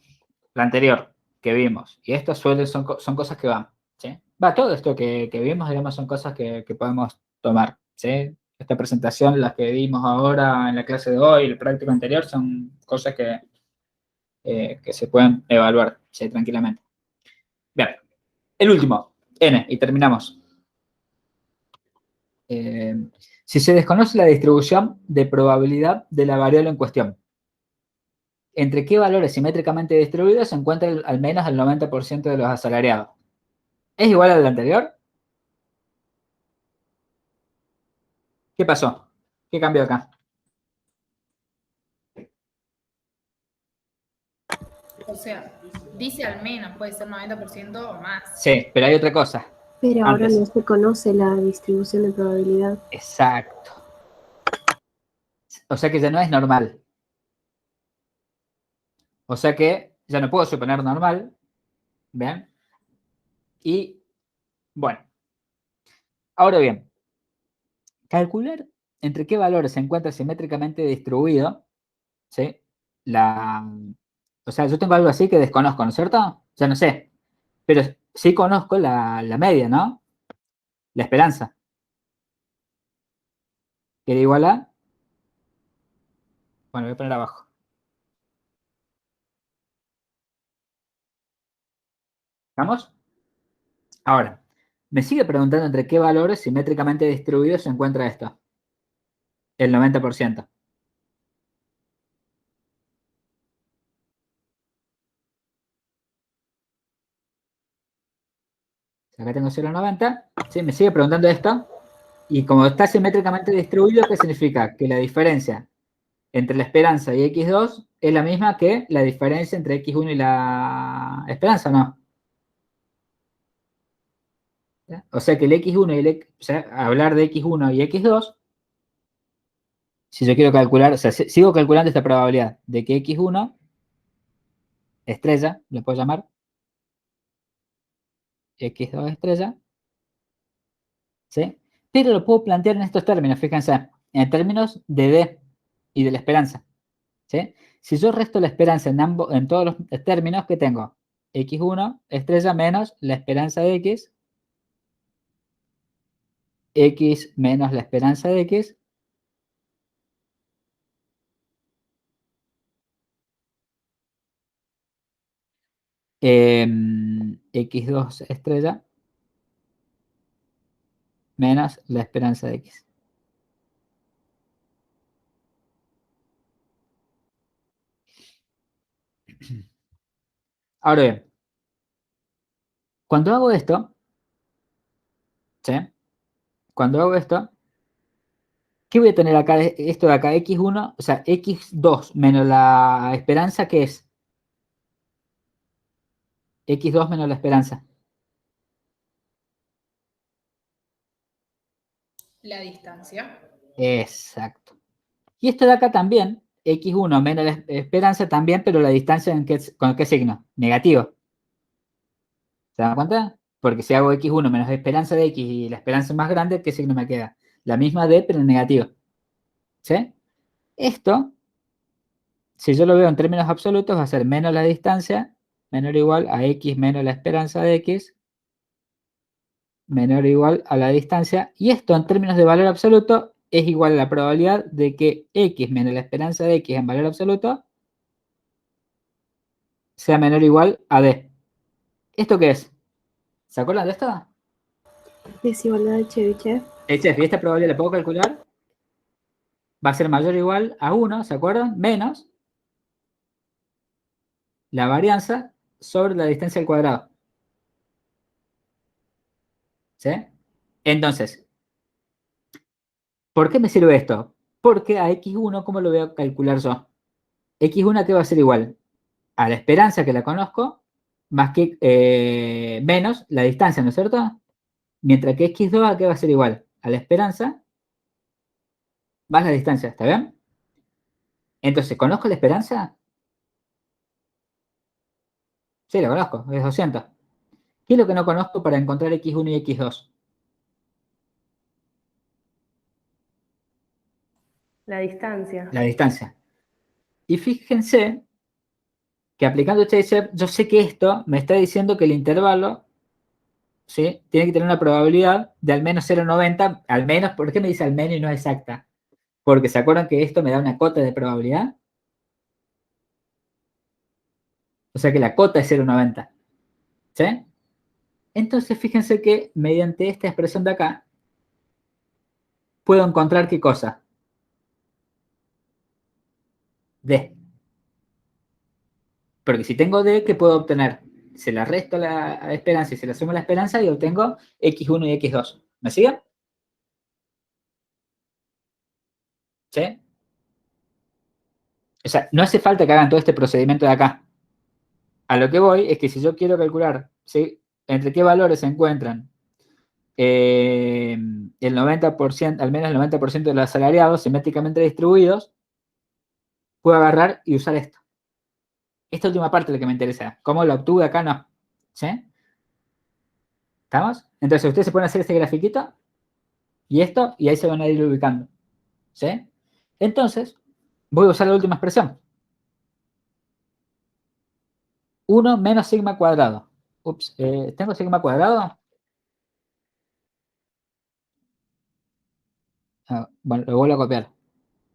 lo anterior que vimos, y esto son cosas que van. ¿Sí? Todo esto que vimos, digamos, son cosas que podemos tomar. ¿Sí? Esta presentación, las que vimos ahora en la clase de hoy, el práctico anterior, son cosas que se pueden evaluar, ¿sí? Tranquilamente. Bien. El último, N, y terminamos. Si se desconoce la distribución de probabilidad de la variable en cuestión, ¿entre qué valores simétricamente distribuidos se encuentra al menos el 90% de los asalariados? ¿Es igual al anterior? ¿Qué pasó? ¿Qué cambió acá? O sea, dice al menos, puede ser 90% o más. Sí, pero hay otra cosa. Pero ahora Antes. no se conoce la distribución de probabilidad. Exacto. O sea que ya no es normal. O sea que ya no puedo suponer normal. ¿Ven? Y, bueno. Ahora bien, calcular entre qué valores se encuentra simétricamente distribuido, ¿sí? O sea, yo tengo algo así que desconozco, ¿no es cierto? Ya no sé. Pero sí conozco la media, ¿no? La esperanza. Que era igual a... Bueno, voy a poner abajo. ¿Vamos? Ahora, me sigue preguntando entre qué valores simétricamente distribuidos se encuentra esto. El 90%. Acá tengo 0,90. Sí, me sigue preguntando esto. Y como está simétricamente distribuido, ¿qué significa? Que la diferencia entre la esperanza y x2 es la misma que la diferencia entre x1 y la esperanza, ¿no? ¿Ya? O sea que el x1 y el o sea, hablar de x1 y x2, si yo quiero calcular, o sea, sigo calculando esta probabilidad de que x1, estrella, le puedo llamar, x2 estrella, ¿sí? Pero lo puedo plantear en estos términos, fíjense, en términos de d y de la esperanza, ¿sí? Si yo resto la esperanza en todos los términos, ¿qué tengo? x1 estrella menos la esperanza de x menos la esperanza de x, x2 estrella menos la esperanza de x. Ahora bien, cuando hago esto, ¿sí? Cuando hago esto, ¿qué voy a tener acá? Esto de acá, x1, o sea, x2 menos la esperanza, ¿qué es? x2 menos la esperanza. La distancia. Exacto. Y esto de acá también, x1 menos la esperanza también, pero la distancia ¿con qué signo? Negativo. ¿Se dan cuenta? Porque si hago x1 menos la esperanza de x y la esperanza es más grande, ¿qué signo me queda? La misma d, pero en negativo. ¿Sí? Esto, si yo lo veo en términos absolutos, va a ser menos la distancia, menor o igual a x menos la esperanza de x, menor o igual a la distancia. Y esto en términos de valor absoluto es igual a la probabilidad de que x menos la esperanza de x en valor absoluto sea menor o igual a d. ¿Esto qué es? ¿Se acuerdan de esto? Desigualdad de Chebyshev. ¿Y esta probabilidad la puedo calcular? Va a ser mayor o igual a 1, ¿se acuerdan? Menos la varianza sobre la distancia al cuadrado. ¿Sí? Entonces, ¿por qué me sirve esto? Porque a x1, ¿cómo lo voy a calcular yo? x1, ¿qué va a ser igual? A la esperanza, que la conozco, más que menos la distancia, ¿no es cierto? Mientras que x2, ¿a qué va a ser igual? A la esperanza más la distancia, ¿está bien? Entonces, ¿conozco la esperanza? Sí, la conozco, es 200. ¿Qué es lo que no conozco para encontrar x1 y x2? La distancia. La distancia. Y fíjense que aplicando Chebyshev, yo sé que esto me está diciendo que el intervalo, ¿sí?, tiene que tener una probabilidad de al menos 0,90, al menos. ¿Por qué me dice al menos y no es exacta? Porque ¿se acuerdan que esto me da una cota de probabilidad? O sea que la cota es 0,90. ¿Sí? Entonces fíjense que mediante esta expresión de acá puedo encontrar ¿qué cosa? D. Porque si tengo D, ¿qué puedo obtener? Se la resto a la esperanza y se la sumo a la esperanza y obtengo x1 y x2. ¿Me siguen? ¿Sí? O sea, no hace falta que hagan todo este procedimiento de acá. A lo que voy es que si yo quiero calcular, ¿sí?, entre qué valores se encuentran el 90%, al menos el 90% de los asalariados simétricamente distribuidos, puedo agarrar y usar esto. Esta última parte es la que me interesa. ¿Cómo lo obtuve acá? No. ¿Sí? ¿Estamos? Entonces ustedes se pueden hacer este grafiquito y esto, y ahí se van a ir ubicando. ¿Sí? Entonces, voy a usar la última expresión. 1 menos sigma cuadrado. Ups, ¿tengo sigma cuadrado? Bueno, lo vuelvo a copiar.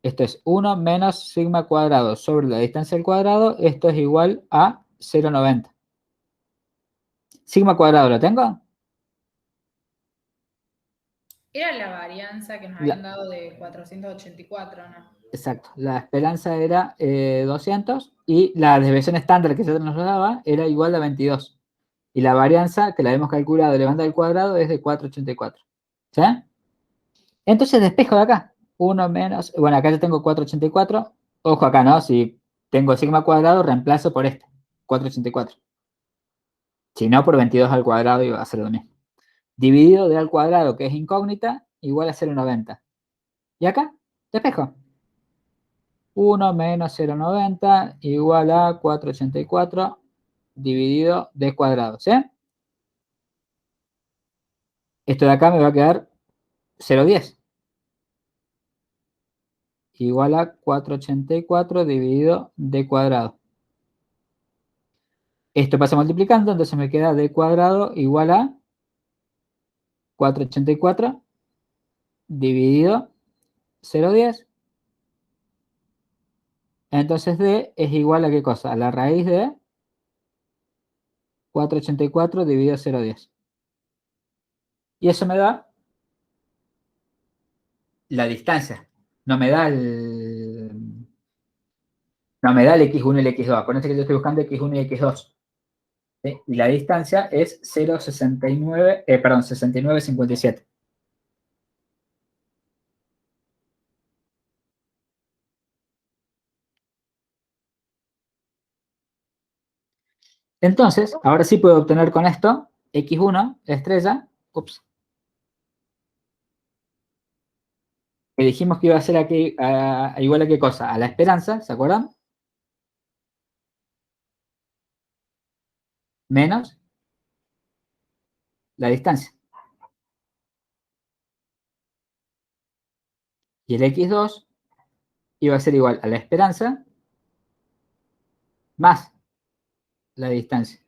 Esto es 1 menos sigma cuadrado sobre la distancia al cuadrado. Esto es igual a 0,90. ¿Sigma cuadrado lo tengo? Era la varianza que nos habían dado de 484, ¿no? Exacto. La esperanza era 200 y la desviación estándar que ya nos lo daba era igual a 22. Y la varianza que la hemos calculado elevando al cuadrado es de 484. ¿Sí? Entonces despejo de acá. 1 menos, bueno, acá yo tengo 484. Ojo acá, ¿no? Si tengo sigma cuadrado, reemplazo por este, 484. Si no, por 22 al cuadrado iba a ser lo mismo. Dividido de al cuadrado, que es incógnita, igual a 0,90. Y acá, despejo. 1 menos 0,90 igual a 484 dividido d cuadrado, ¿sí? Esto de acá me va a quedar 0,10. Igual a 484 dividido d cuadrado. Esto pasa multiplicando, entonces me queda d cuadrado igual a 484 dividido 0,10. Entonces d es igual a ¿qué cosa? A la raíz de 484 dividido 0,10. Y eso me da la distancia. No me da el x1 y el x2. Acuérdense que yo estoy buscando x1 y x2. ¿Sí? Y la distancia es 0,69, perdón, 69,57. Entonces, ahora sí puedo obtener con esto x1 estrella, ups, que dijimos que iba a ser aquí igual a qué cosa, a la esperanza, ¿se acuerdan? Menos la distancia. Y el x2 iba a ser igual a la esperanza más la distancia.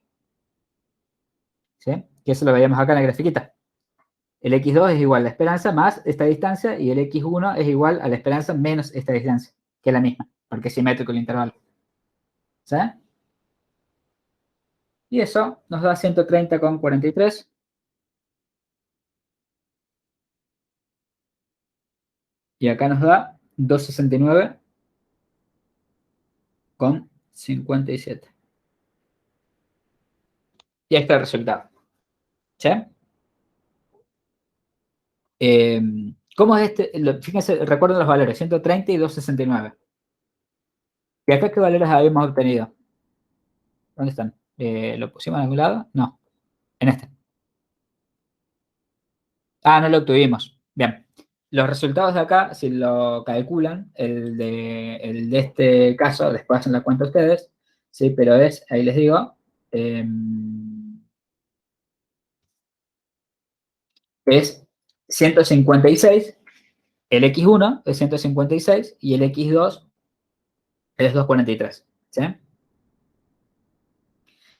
¿Sí? Que eso lo veíamos acá en la grafiquita. El x2 es igual a la esperanza más esta distancia y el x1 es igual a la esperanza menos esta distancia, que es la misma, porque es simétrico el intervalo. ¿Sí? Y eso nos da 130,43. Y acá nos da 269,57. Y ahí está el resultado. ¿Sí? ¿Cómo es este? Fíjense, recuerden los valores, 130 y 269. ¿Y acá qué valores habíamos obtenido? ¿Dónde están? ¿Lo pusimos en algún lado? No. En este. Ah, no lo obtuvimos. Bien. Los resultados de acá, si lo calculan, el de este caso, después hacen la cuenta ustedes, ¿sí? Pero es, ahí les digo, es 156, el x1 es 156 y el x2 es 243, ¿sí?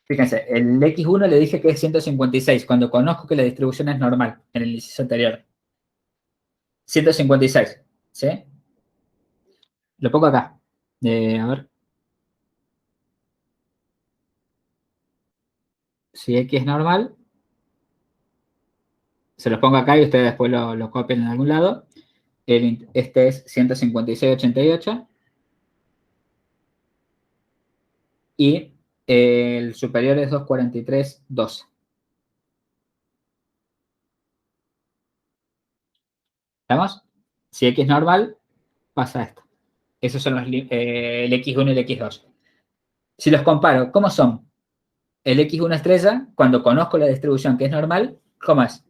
Fíjense, el x1 le dije que es 156, cuando conozco que la distribución es normal en el ejercicio anterior. 156, ¿sí? Lo pongo acá. A ver. Si x es normal, se los pongo acá y ustedes después lo copian en algún lado. Este es 156,88. Y el superior es 243,12. ¿Vamos? Si x es normal, pasa esto. Esos son el x1 y el x2. Si los comparo, ¿cómo son? El x1 estrella, cuando conozco la distribución que es normal, ¿cómo es?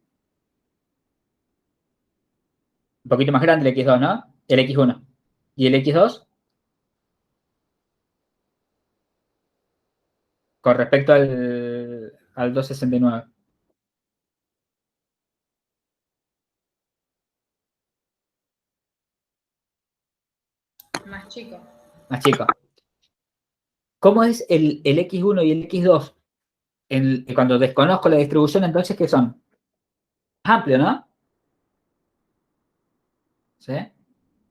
Un poquito más grande el x2, ¿no? El x1. ¿Y el x2? Con respecto al 269. Más chico. Más chico. ¿Cómo es el x1 y el x2? Cuando desconozco la distribución, entonces, ¿qué son? Amplio, ¿no? ¿Sí?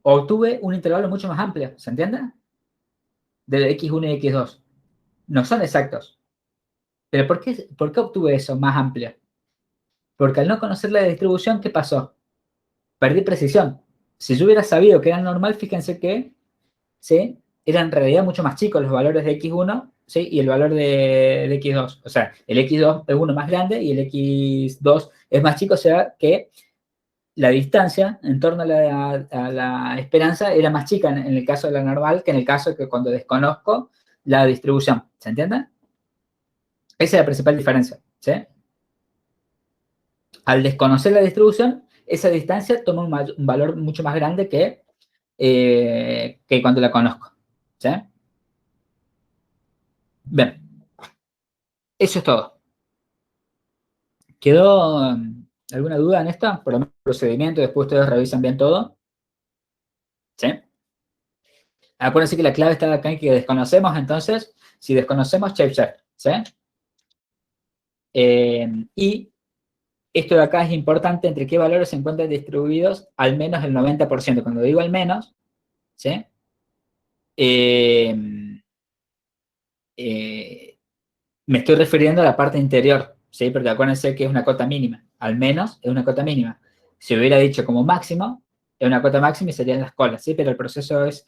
Obtuve un intervalo mucho más amplio, ¿se entiende? Del x1 y x2. No son exactos. ¿Pero por qué obtuve eso más amplio? Porque al no conocer la distribución, ¿qué pasó? Perdí precisión. Si yo hubiera sabido que era normal, fíjense que, ¿sí? Eran en realidad mucho más chicos los valores de x1, ¿sí? Y el valor de x2. O sea, el x2 es uno más grande y el x2 es más chico, o sea que la distancia en torno a la esperanza era más chica en el caso de la normal que en el caso de que cuando desconozco la distribución. ¿Se entiende? Esa es la principal diferencia, ¿sí? Al desconocer la distribución, esa distancia toma un valor mucho más grande que cuando la conozco, ¿sí? Bien. Eso es todo. ¿Quedó alguna duda en esto? Por lo menos el procedimiento, después ustedes revisan bien todo. ¿Sí? Acuérdense que la clave está acá en que desconocemos, entonces, si desconocemos, shape-shift, ¿sí? Y esto de acá es importante, entre qué valores se encuentran distribuidos al menos el 90%. Cuando digo al menos, ¿sí? Me estoy refiriendo a la parte interior, ¿sí? Porque acuérdense que es una cota mínima. Al menos es una cota mínima. Si hubiera dicho como máximo, es una cota máxima y serían las colas, ¿sí? Pero el proceso es